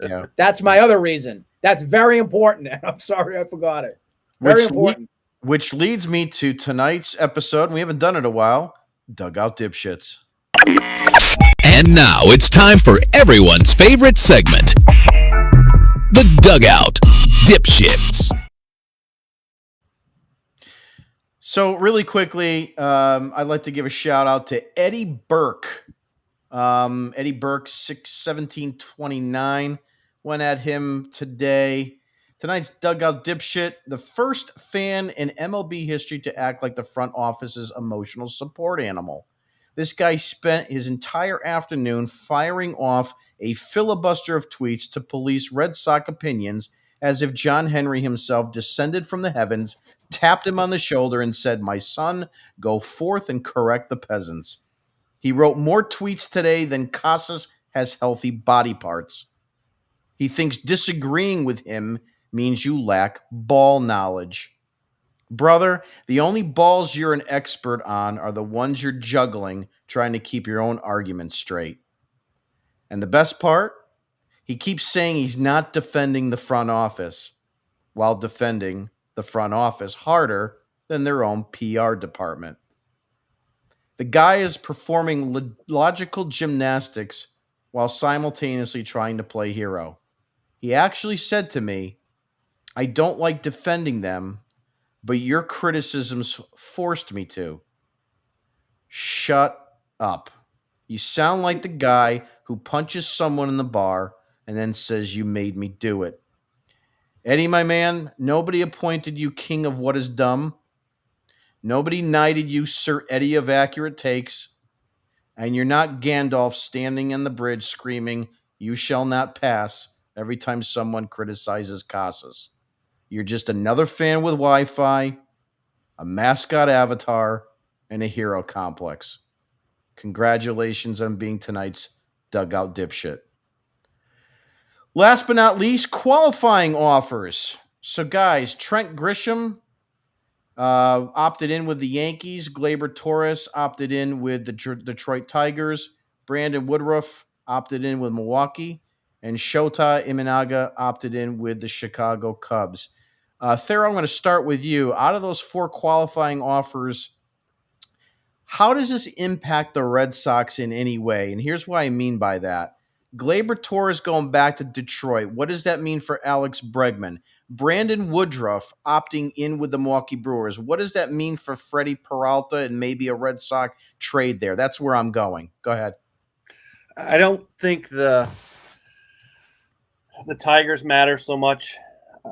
Yeah, That's my other reason. That's very important. And I'm sorry I forgot it. Very important. Which leads me to tonight's episode. And we haven't done it in a while. Dugout Dipshits. And now it's time for everyone's favorite segment, the Dugout Dipshits. So really quickly, I'd like to give a shout out to Eddie Burke. Eddie Burke, 6/17/29. Went at him today. Tonight's Dugout Dipshit, the first fan in MLB history to act like the front office's emotional support animal. This guy spent his entire afternoon firing off a filibuster of tweets to police Red Sox opinions as if John Henry himself descended from the heavens, tapped him on the shoulder, and said, "My son, go forth and correct the peasants." He wrote more tweets today than Casas has healthy body parts. He thinks disagreeing with him means you lack ball knowledge. Brother, the only balls you're an expert on are the ones you're juggling, trying to keep your own argument straight. And the best part? He keeps saying he's not defending the front office, while defending the front office harder than their own PR department. The guy is performing logical gymnastics while simultaneously trying to play hero. He actually said to me, "I don't like defending them, but your criticisms forced me to." Shut up. You sound like the guy who punches someone in the bar and then says, "You made me do it." Eddie, my man, nobody appointed you king of what is dumb. Nobody knighted you Sir Eddie of accurate takes. And you're not Gandalf standing on the bridge screaming, "You shall not pass," every time someone criticizes Casas. You're just another fan with Wi-Fi, a mascot avatar, and a hero complex. Congratulations on being tonight's Dugout Dipshit. Last but not least, qualifying offers. So, guys, Trent Grisham opted in with the Yankees. Gleyber Torres opted in with the Detroit Tigers. Brandon Woodruff opted in with Milwaukee. And Shota Imanaga opted in with the Chicago Cubs. Thera, I'm going to start with you. Out of those 4 qualifying offers, how does this impact the Red Sox in any way? And here's what I mean by that. Gleyber Torres going back to Detroit. What does that mean for Alex Bregman? Brandon Woodruff opting in with the Milwaukee Brewers. What does that mean for Freddie Peralta and maybe a Red Sox trade there? That's where I'm going. Go ahead. I don't think the Tigers matter so much.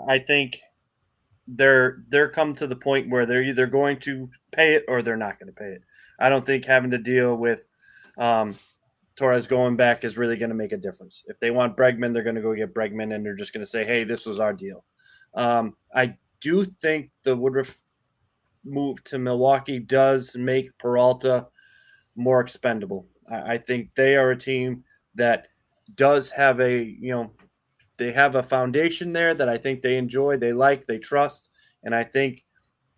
I think they're come to the point where they're either going to pay it or they're not going to pay it. I don't think having to deal with Torres going back is really going to make a difference. If they want Bregman, they're going to go get Bregman, and they're just going to say, "Hey, this was our deal." I do think the Woodruff move to Milwaukee does make Peralta more expendable. I think they are a team that does have they have a foundation there that I think they enjoy, they like, they trust, and I think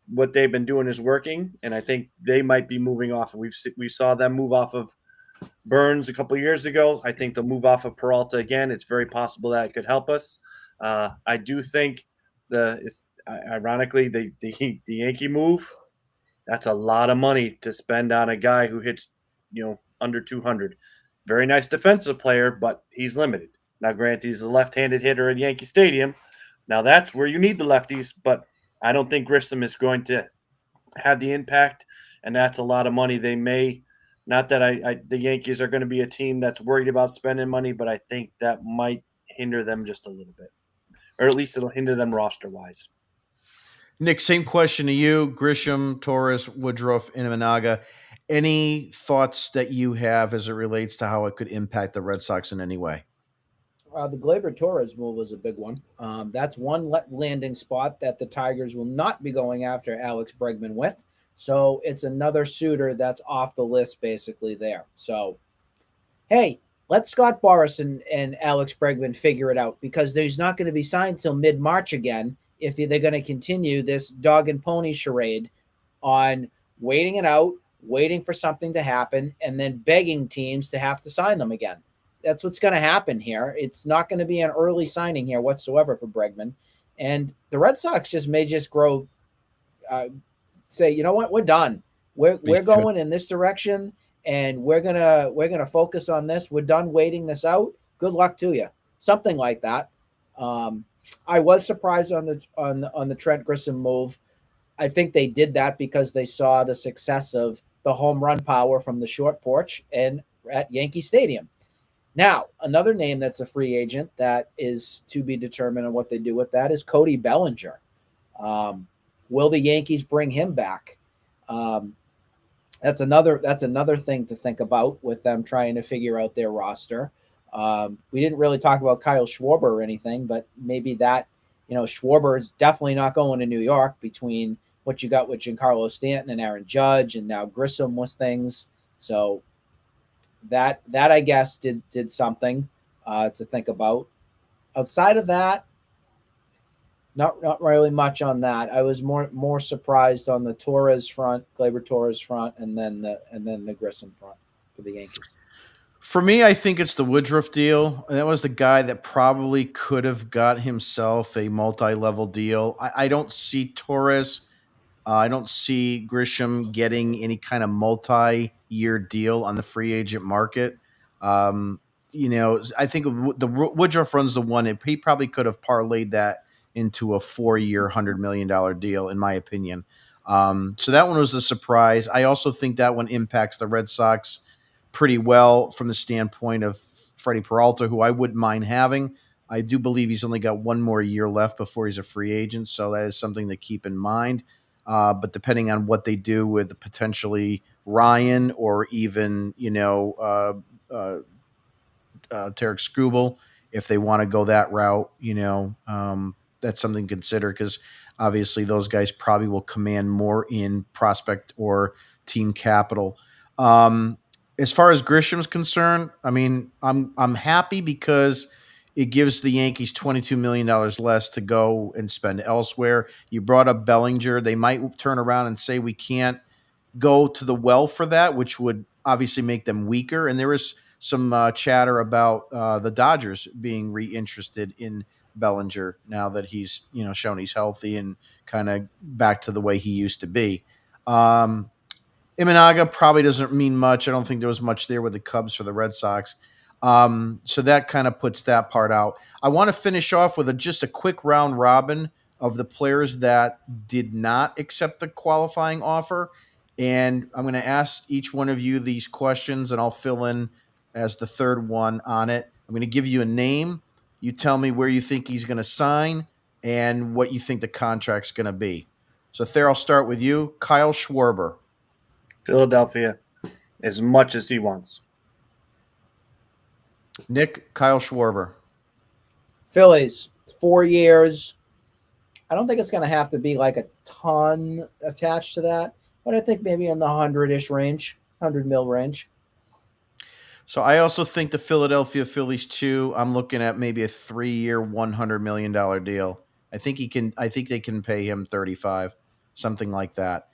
what they've been doing is working, and I think they might be moving off. We saw them move off of Burns a couple of years ago. I think they'll move off of Peralta again. It's very possible that it could help us. I do think ironically the Yankee move That's a lot of money to spend on a guy who hits, under 200. Very nice defensive player, but he's limited. Now, granted, he's a left-handed hitter at Yankee Stadium. Now that's where you need the lefties, but I don't think Grissom is going to have the impact, and that's a lot of money. They may not that the Yankees are going to be a team that's worried about spending money, but I think that might hinder them just a little bit, or at least it'll hinder them roster wise. Nick, same question to you. Grisham, Torres, Woodruff, and Imanaga. Any thoughts that you have as it relates to how it could impact the Red Sox in any way? The Gleyber Torres move was a big one. That's one landing spot that the Tigers will not be going after Alex Bregman with. So it's another suitor that's off the list basically there. So, hey, let Scott Boras and Alex Bregman figure it out, because he's not going to be signed till mid-March again if they're going to continue this dog and pony charade on waiting it out, waiting for something to happen, and then begging teams to have to sign them again. That's what's going to happen here. It's not going to be an early signing here whatsoever for Bregman. And the Red Sox may grow, say, you know what, we're done. We're going in this direction, and we're gonna focus on this. We're done waiting this out. Good luck to you. Something like that. I was surprised on the Trent Grissom move. I think they did that because they saw the success of the home run power from the short porch and at Yankee Stadium. Now, another name that's a free agent that is to be determined on what they do with that is Cody Bellinger. Will the Yankees bring him back? That's another thing to think about with them trying to figure out their roster. We didn't really talk about Kyle Schwarber or anything, but maybe that, Schwarber is definitely not going to New York between what you got with Giancarlo Stanton and Aaron Judge, and now Grissom was things. So that I guess did something to think about. Outside of that, not really much on that. I was more surprised on the Torres front, Gleyber Torres front, and then the Grissom front for the Yankees. For me, I think it's the Woodruff deal. That was the guy that probably could have got himself a multi-level deal. I don't see Torres. I don't see Grisham getting any kind of multi-year deal on the free agent market. I think the Woodruff runs the one. He probably could have parlayed that into a 4-year, $100 million deal, in my opinion. So that one was a surprise. I also think that one impacts the Red Sox pretty well from the standpoint of Freddie Peralta, who I wouldn't mind having. I do believe he's only got one more year left before he's a free agent, so that is something to keep in mind. But depending on what they do with potentially Ryan or even, Tarek Skubal, if they want to go that route, that's something to consider, because obviously those guys probably will command more in prospect or team capital. As far as Grisham's concerned, I mean, I'm happy because it gives the Yankees $22 million less to go and spend elsewhere. You brought up Bellinger. They might turn around and say we can't go to the well for that, which would obviously make them weaker. And there is some chatter about the Dodgers being reinterested in Bellinger now that he's shown he's healthy and kind of back to the way he used to be. Imanaga probably doesn't mean much. I don't think there was much there with the Cubs for the Red Sox. So that kind of puts that part out. I want to finish off with just a quick round robin of the players that did not accept the qualifying offer. And I'm going to ask each one of you these questions, and I'll fill in as the third one on it. I'm going to give you a name. You tell me where you think he's going to sign and what you think the contract's going to be. So, Thayer, I'll start with you. Kyle Schwarber. Philadelphia, as much as he wants. Nick, Kyle Schwarber. Phillies, 4 years. I don't think it's going to have to be like a ton attached to that, but I think maybe in the 100-ish range, 100 mil range. So I also think the Philadelphia Phillies too. I'm looking at maybe a 3-year, $100 million deal. I think they can pay him 35, something like that.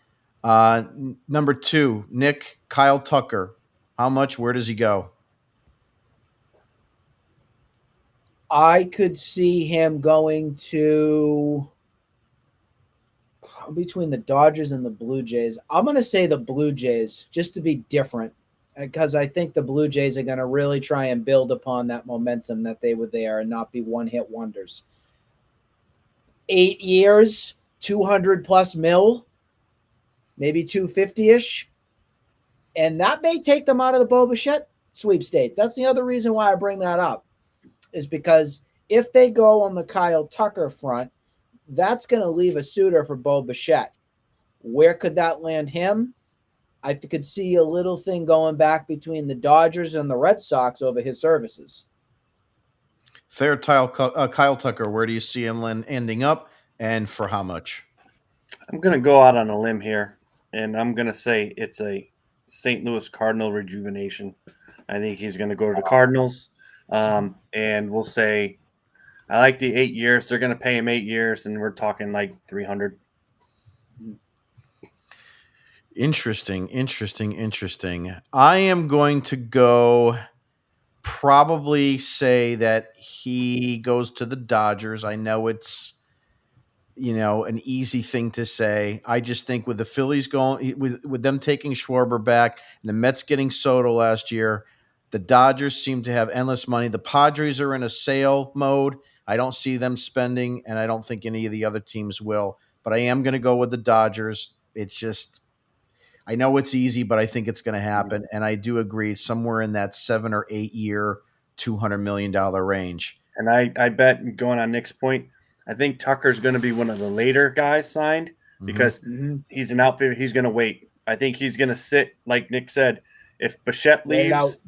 Number 2, Nick, Kyle Tucker. How much? Where does he go? I could see him going to between the Dodgers and the Blue Jays. I'm going to say the Blue Jays just to be different because I think the Blue Jays are going to really try and build upon that momentum that they were there and not be one-hit wonders. 8 years, 200 plus mil, maybe 250-ish. And that may take them out of the Bo Bichette sweepstakes. That's the other reason why I bring that up, is because if they go on the Kyle Tucker front, that's going to leave a suitor for Bo Bichette. Where could that land him? I could see a little thing going back between the Dodgers and the Red Sox over his services. Kyle Tucker, where do you see him ending up, and for how much? I'm going to go out on a limb here, and I'm going to say it's a St. Louis Cardinal rejuvenation. I think he's going to go to the Cardinals, and we'll say I like the 8 years. They're going to pay him 8 years, and we're talking like 300. Interesting. I am going to go probably say that he goes to the Dodgers. I know it's an easy thing to say. I just think with the Phillies going with them taking Schwarber back and the Mets getting Soto last year, the Dodgers seem to have endless money. The Padres are in a sale mode. I don't see them spending, and I don't think any of the other teams will. But I am going to go with the Dodgers. It's just, I know it's easy, but I think it's going to happen. And I do agree, somewhere in that 7 or 8 year, $200 million range. And I bet, going on Nick's point, I think Tucker's going to be one of the later guys signed because he's an outfielder. He's going to wait. I think he's going to sit, like Nick said. If Bichette leaves,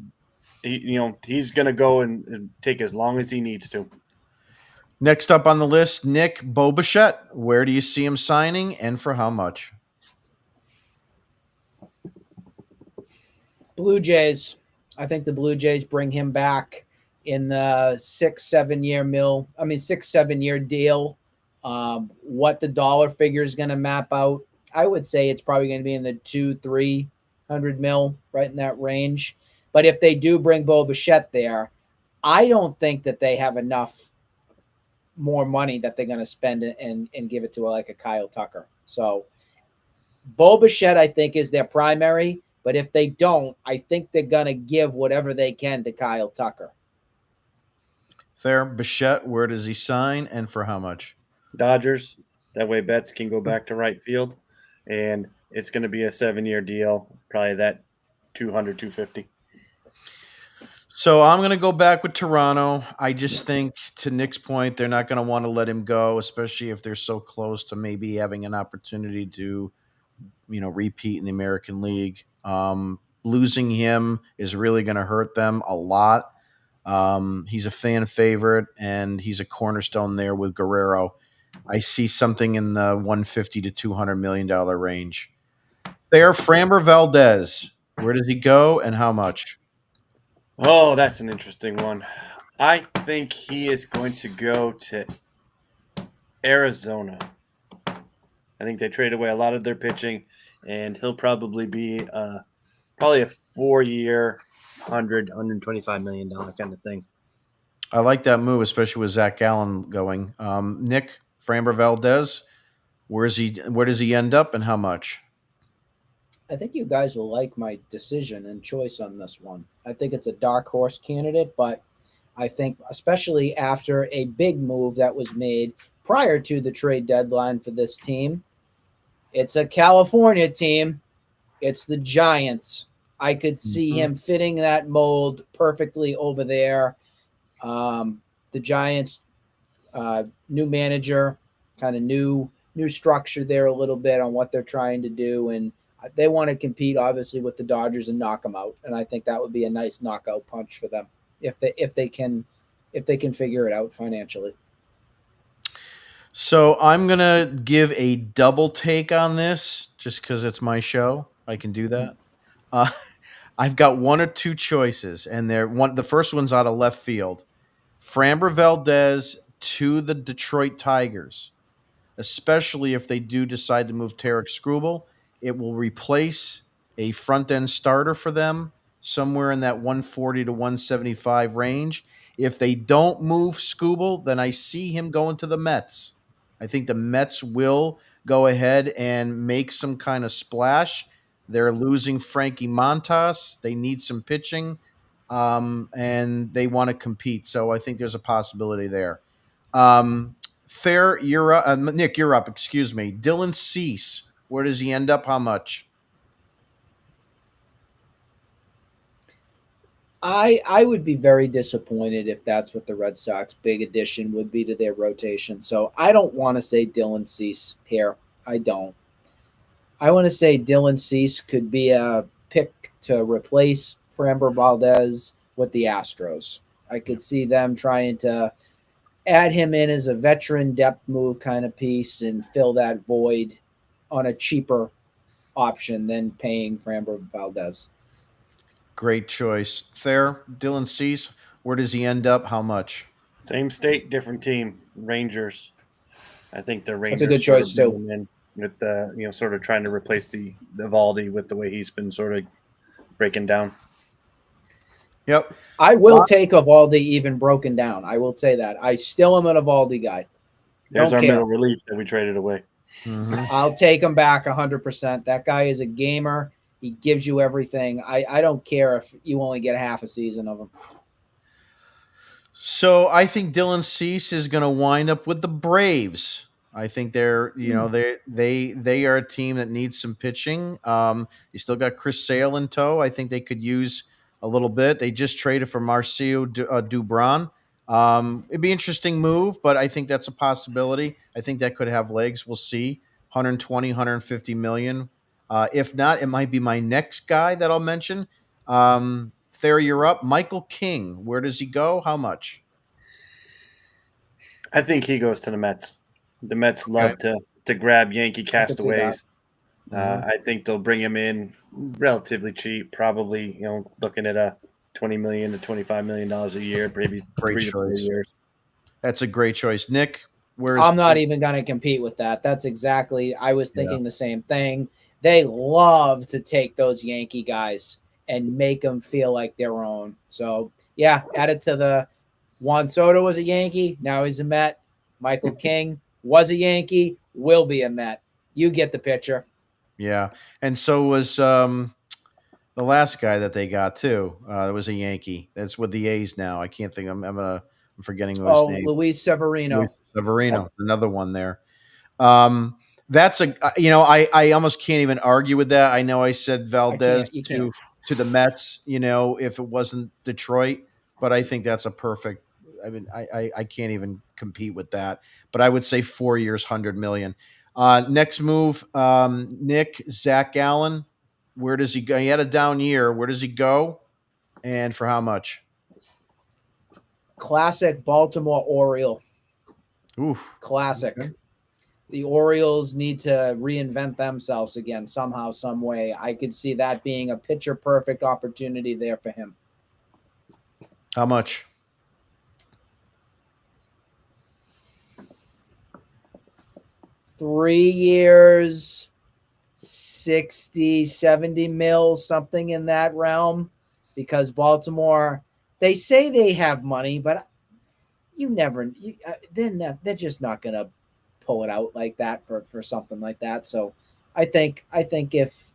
he's going to go and take as long as he needs to. Next up on the list, Nick, Bo Bichette. Where do you see him signing, and for how much? Blue Jays. I think the Blue Jays bring him back in the 6-7 year deal. What the dollar figure is going to map out, I would say it's probably going to be in the 200-300 mil, right in that range. But if they do bring Bo Bichette there, I don't think that they have enough more money that they're going to spend and give it to like a Kyle Tucker. So Bo Bichette, I think, is their primary. But if they don't, I think they're going to give whatever they can to Kyle Tucker. Fair. Bichette, where does he sign, and for how much? Dodgers. That way Betts can go back to right field. And it's going to be a 7-year deal, probably that 200, 250. So I'm going to go back with Toronto. I just think, to Nick's point, they're not going to want to let him go, especially if they're so close to maybe having an opportunity to, repeat in the American League. Losing him is really going to hurt them a lot. He's a fan favorite, and he's a cornerstone there with Guerrero. I see something in the $150 to $200 million range. There, Framber Valdez. Where does he go, and how much? Oh, that's an interesting one. I think he is going to go to Arizona. I think they trade away a lot of their pitching, and he'll probably be probably a 4-year, $125 million kind of thing. I like that move, especially with Zach Gallen going. Nick, Framber Valdez, where does he end up, and how much? I think you guys will like my decision and choice on this one. I think it's a dark horse candidate, but I think especially after a big move that was made prior to the trade deadline for this team, it's a California team. It's the Giants. I could see him fitting that mold perfectly over there. The Giants, new manager, kind of new structure there a little bit on what they're trying to do, and they want to compete obviously with the Dodgers and knock them out. And I think that would be a nice knockout punch for them if they can figure it out financially. So I'm going to give a double take on this just because it's my show. I can do that. I've got one or two choices, and the first one's out of left field. Framber Valdez to the Detroit Tigers, especially if they do decide to move Tarek Skubal. It will replace a front-end starter for them somewhere in that 140 to 175 range. If they don't move Skubal, then I see him going to the Mets. I think the Mets will go ahead and make some kind of splash. They're losing Frankie Montas. They need some pitching, and they want to compete. So I think there's a possibility there. Um, you're up. Nick, you're up. Excuse me. Dylan Cease. Where does he end up? How much? I would be very disappointed if that's what the Red Sox big addition would be to their rotation. So I don't want to say Dylan Cease here. I don't. I want to say Dylan Cease could be a pick to replace Framber Valdez with the Astros. I could see them trying to add him in as a veteran depth move kind of piece and fill that void on a cheaper option than paying Framber Valdez. Great choice. Dylan Cease. Where does he end up? How much? Same state, different team. Rangers. I think the Rangers That's a good sort of choice, bring too. him in with the sort of trying to replace the Valdi with the way he's been sort of breaking down. Yep. I will take Evaldi even broken down. I will say that. I still am an Evaldi guy. There's Don't our care. middle relief that we traded away. Mm-hmm. I'll take him back 100%. That guy is a gamer. He gives you everything. I don't care if you only get half a season of him. So I think Dylan Cease is going to wind up with the Braves. I think they're, they are a team that needs some pitching. You still got Chris Sale in tow. I think they could use a little bit. They just traded for Marcio Dubron. It'd be an interesting move, but I think that's a possibility. I think that could have legs. We'll see. 120, 150 million. If not, it might be my next guy that I'll mention. You're up. Michael King. Where does he go? How much? I think he goes to the Mets. The Mets love to grab Yankee castaways. I think they'll bring him in relatively cheap, probably looking at a $20 million to $25 million a year, maybe Great 3 to 4 choice. years. That's a great choice. Nick, where is I'm not even going to compete with that. That's exactly, I was thinking the same thing. They love to take those Yankee guys and make them feel like their own. So, yeah, add it to the Juan Soto was a Yankee. Now he's a Met. Michael King was a Yankee, will be a Met. You get the picture. Yeah. And so was the last guy that they got too. It was a Yankee. That's with the A's now. I can't think. I'm forgetting his name. Luis Severino. Luis Severino, another one there. That's I almost can't even argue with that. I know I said Valdez You can't. to the Mets, if it wasn't Detroit, but I think that's a perfect. I mean, I can't even compete with that. But I would say 4 years, 100 million. Next move, Nick, Zach Allen. Where does he go? He had a down year. Where does he go? And for how much? Classic Baltimore Oriole. Oof. Classic. Okay. The Orioles need to reinvent themselves again somehow, some way. I could see that being a picture perfect opportunity there for him. How much? $3 years, 60, 70 mils, something in that realm. Because Baltimore, they say they have money, but they're just not going to pull it out like that for something like that. So I think if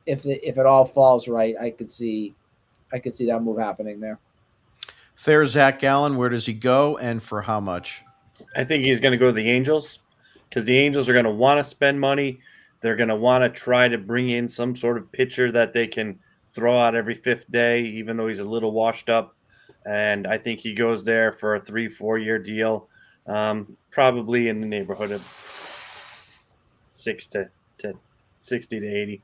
it all falls right, I could see that move happening there. Zach Allen, where does he go and for how much? I think he's going to go to the Angels because the Angels are going to want to spend money. They're going to want to try to bring in some sort of pitcher that they can throw out every fifth day, even though he's a little washed up. And I think he goes there for a 3-4 year deal, probably in the neighborhood of 60 to 80.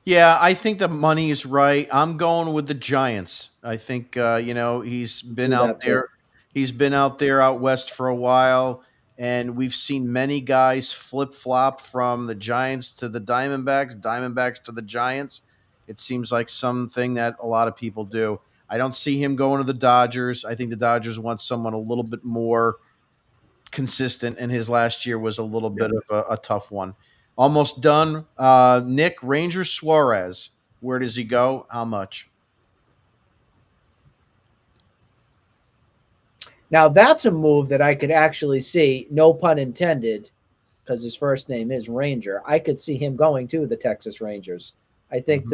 Yeah, I think the money is right. I'm going with the Giants. I think he's been out there. He's been out there out west for a while, and we've seen many guys flip flop from the Giants to the Diamondbacks, Diamondbacks to the Giants. It seems like something that a lot of people do. I don't see him going to the Dodgers. I think the Dodgers want someone a little bit more consistent, and his last year was a little bit of a tough one. Almost done. Nick, Ranger Suarez. Where does he go? How much? Now, that's a move that I could actually see, no pun intended, because his first name is Ranger. I could see him going to the Texas Rangers. I think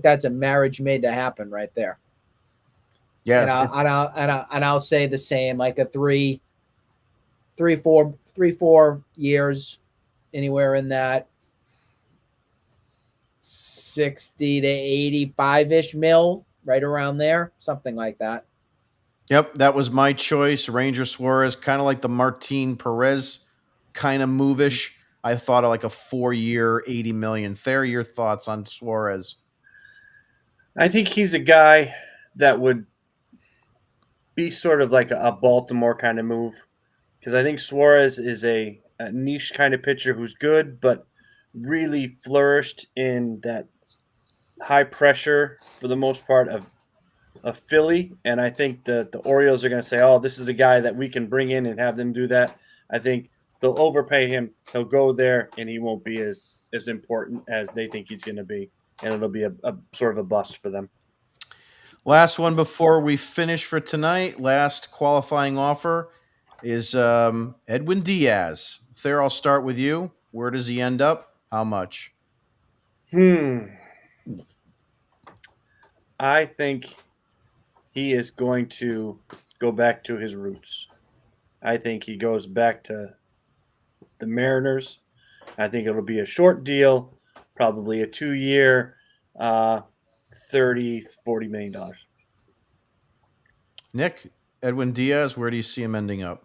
that's a marriage made to happen right there. Yeah, And I'll say the same, like a 4 years, anywhere in that 60 to 85-ish mil, right around there, something like that. Yep, that was my choice. Ranger Suarez, kind of like the Martin Perez kind of move-ish. I thought of like a 4-year, 80 million. Thayer, your thoughts on Suarez? I think he's a guy that would be sort of like a Baltimore kind of move, because I think Suarez is a niche kind of pitcher who's good, but really flourished in that high pressure for the most part of Philly. And I think the Orioles are going to say, oh, this is a guy that we can bring in and have them do that. I think they'll overpay him. He'll go there, and he won't be as important as they think he's going to be. And it'll be a sort of a bust for them. Last one before we finish for tonight. Last qualifying offer is Edwin Diaz. Thayer, I'll start with you. Where does he end up? How much? I think he is going to go back to his roots. I think he goes back to the Mariners. I think it'll be a short deal, probably a 2-year, $30-40 million. Nick, Edwin Diaz, where do you see him ending up?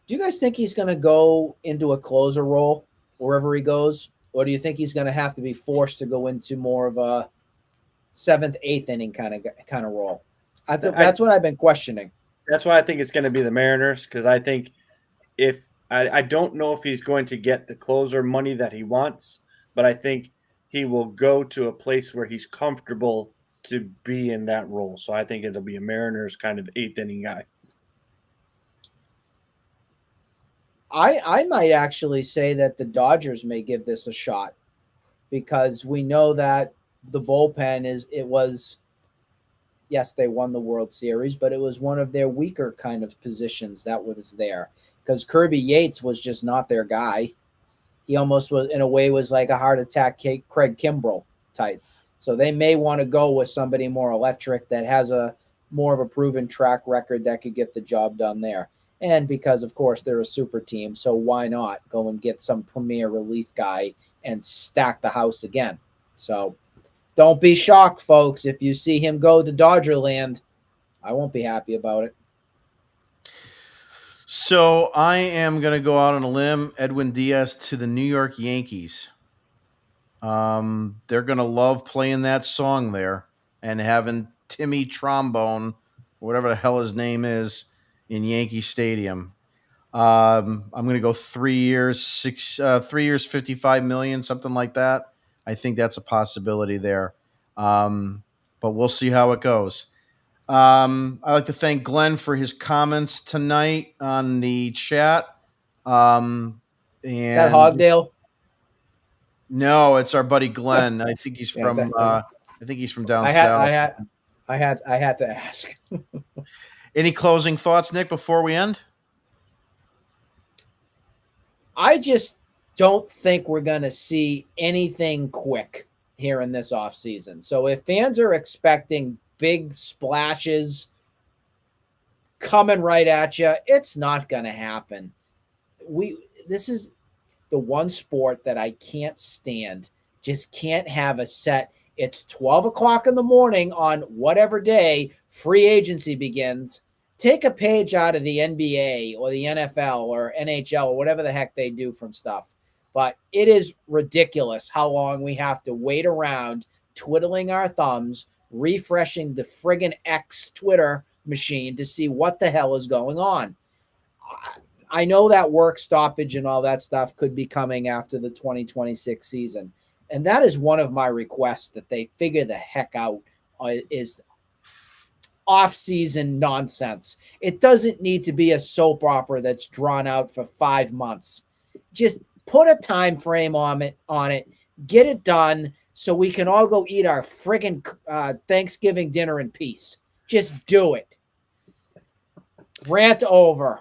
Do you guys think he's going to go into a closer role wherever he goes? Or do you think he's going to have to be forced to go into more of a 7th, 8th inning kind of role? That's what I've been questioning. That's why I think it's going to be the Mariners, because I think I don't know if he's going to get the closer money that he wants, but I think he will go to a place where he's comfortable to be in that role. So I think it'll be a Mariners kind of 8th inning guy. I might actually say that the Dodgers may give this a shot, because we know that the bullpen yes, they won the World Series, but it was one of their weaker kind of positions that was there, because Kirby Yates was just not their guy. He almost was, in a way, was like a heart attack Craig Kimbrell type. So they may want to go with somebody more electric that has a more of a proven track record that could get the job done there. And because, of course, they're a super team, so why not go and get some premier relief guy and stack the house again? So don't be shocked, folks, if you see him go to Dodgerland. I won't be happy about it. So I am going to go out on a limb. Edwin Diaz to the New York Yankees. They're going to love playing that song there and having Timmy Trombone, whatever the hell his name is, in Yankee Stadium. I'm going to go 3 years, 3 years, 55 million, something like that. I think that's a possibility there. But we'll see how it goes. I'd like to thank Glenn for his comments tonight on the chat. And Is that Hogdale? No, it's our buddy Glenn. I think he's from I think he's from down south. I had to ask. Any closing thoughts, Nick, before we end? I just don't think we're going to see anything quick here in this offseason. So if fans are expecting big splashes coming right at you, it's not going to happen. This is the one sport that I can't stand. Just can't have a set. It's 12 o'clock in the morning on whatever day free agency begins. Take a page out of the NBA or the NFL or NHL or whatever the heck they do from stuff. But it is ridiculous how long we have to wait around twiddling our thumbs, refreshing the friggin' X Twitter machine to see what the hell is going on. I know that work stoppage and all that stuff could be coming after the 2026 season. And that is one of my requests, that they figure the heck out is off-season nonsense. It doesn't need to be a soap opera that's drawn out for 5 months. Just put a time frame on it, get it done so we can all go eat our friggin' Thanksgiving dinner in peace. Just do it. Rant over.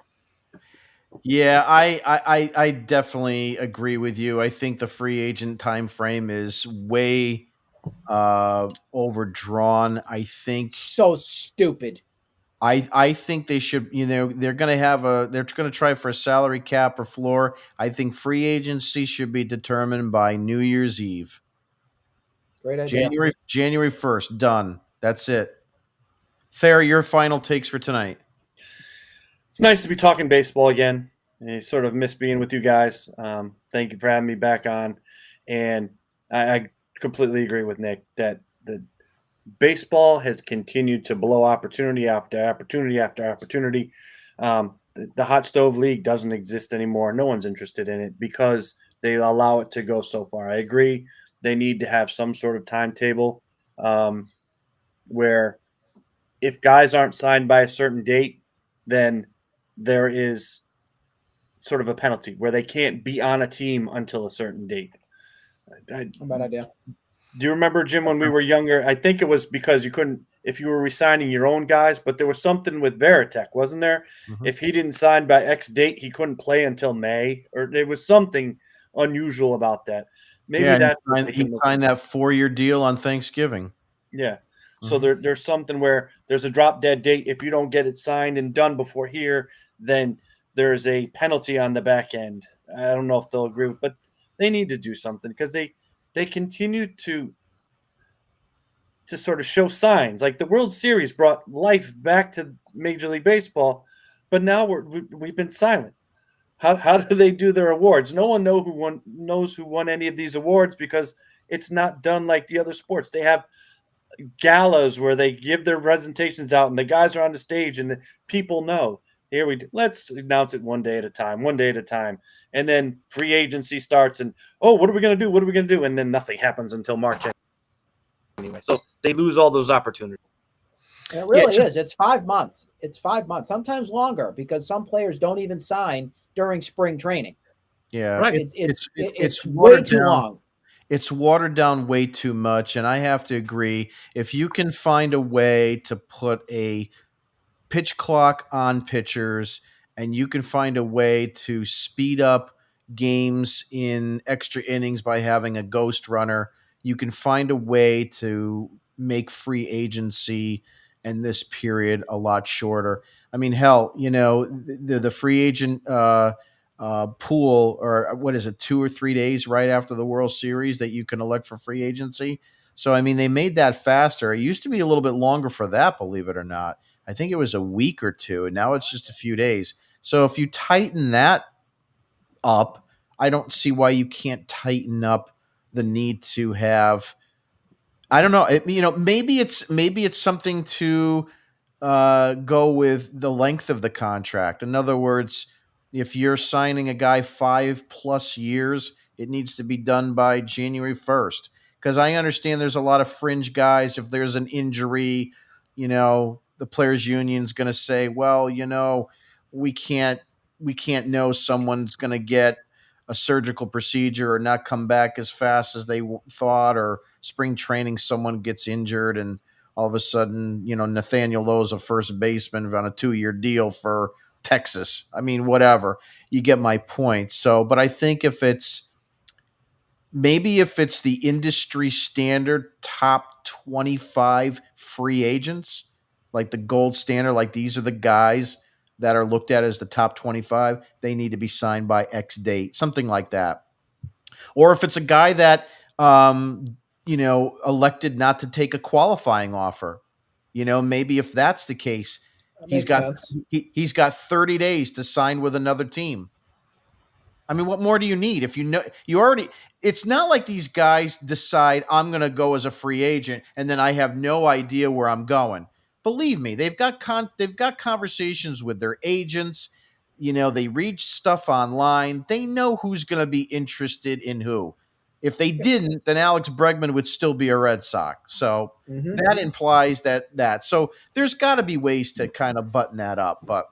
Yeah, I definitely agree with you. I think the free agent time frame is way overdrawn. So stupid. I think they should, they're going to they're going to try for a salary cap or floor. I think free agency should be determined by New Year's Eve. Great idea. January 1st, done. That's it. Thayer, your final takes for tonight. It's nice to be talking baseball again. I sort of miss being with you guys. Thank you for having me back on. And I completely agree with Nick that the baseball has continued to blow opportunity after opportunity after opportunity. The hot stove league doesn't exist anymore. No one's interested in it because they allow it to go so far. I agree. They need to have some sort of timetable where if guys aren't signed by a certain date, then there is sort of a penalty where they can't be on a team until a certain date. Bad idea. Do you remember, Jim, when we were younger? I think it was because you couldn't, if you were resigning your own guys, but there was something with Veritek, wasn't there? Mhm. If he didn't sign by X date, he couldn't play until May, or there was something unusual about that. Maybe Yeah, and that's what they he can look signed into. that 4-year deal on Thanksgiving. Yeah. So Mhm. there's something where there's a drop dead date. If you don't get it signed and done before here, then there's a penalty on the back end. I don't know if they'll agree with, but they need to do something because they continue to sort of show signs. Like the World Series brought life back to Major League Baseball, but now we've been silent. How do they do their awards? No one knows who won any of these awards because it's not done like the other sports. They have galas where they give their presentations out and the guys are on the stage and the people know. Here we do. Let's announce it one day at a time, one day at a time. And then free agency starts and oh, what are we going to do? What are we going to do? And then nothing happens until March anyway. So they lose all those opportunities. And it Yeah, really is. It's 5 months. It's 5 months, sometimes longer, because some players don't even sign during spring training. yeah, Right. it's way watered too down. long. It's watered down way too much, and I have to agree. If you can find a way to put a pitch clock on pitchers, and you can find a way to speed up games in extra innings by having a ghost runner, you can find a way to make free agency and this period a lot shorter. I mean, hell, the free agent pool, or what is it, 2 or 3 days right after the World Series that you can elect for free agency. So, I mean, they made that faster. It used to be a little bit longer for that, believe it or not. I think it was a week or two, and now it's just a few days. So if you tighten that up, I don't see why you can't tighten up the need to have. I don't know. Maybe it's something to go with the length of the contract. In other words, if you're signing a guy 5+ years, it needs to be done by January 1st. Because I understand there's a lot of fringe guys. If there's an injury, the players' union's going to say, well, we can't we can't know someone's going to get a surgical procedure or not come back as fast as they thought, or spring training someone gets injured and all of a sudden, Nathaniel Lowe's a first baseman on a 2-year deal for Texas. I mean, whatever. You get my point. So, but I think if it's the industry standard top 25 free agents, like the gold standard, like these are the guys that are looked at as the top 25, they need to be signed by X date, something like that. Or if it's a guy that elected not to take a qualifying offer, maybe if that's the case, That he's makes got sense. he's got 30 days to sign with another team. I mean, what more do you need? If it's not like these guys decide I'm going to go as a free agent and then I have no idea where I'm going. Believe me, they've got conversations with their agents. They read stuff online. They know who's going to be interested in who. If they didn't, then Alex Bregman would still be a Red Sox. So Mm-hmm. that implies that. So there's got to be ways to kind of button that up, but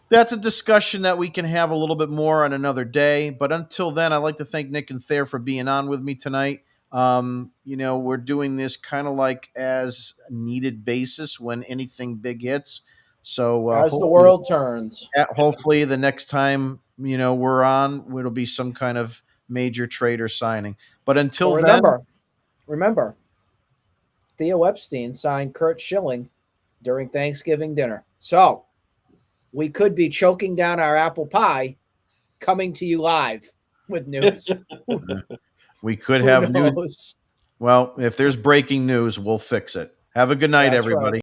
that's a discussion that we can have a little bit more on another day. But until then, I'd like to thank Nick and Thayer for being on with me tonight. We're doing this kind of like as needed basis when anything big hits. So As the world turns. hopefully the next time we're on, it'll be some kind of major trade or signing. But until Well, remember, Theo Epstein signed Kurt Schilling during Thanksgiving dinner. So we could be choking down our apple pie, coming to you live with news. we could Who have news. knows? Well, if there's breaking news, we'll fix it. Have a good night, That's everybody. right.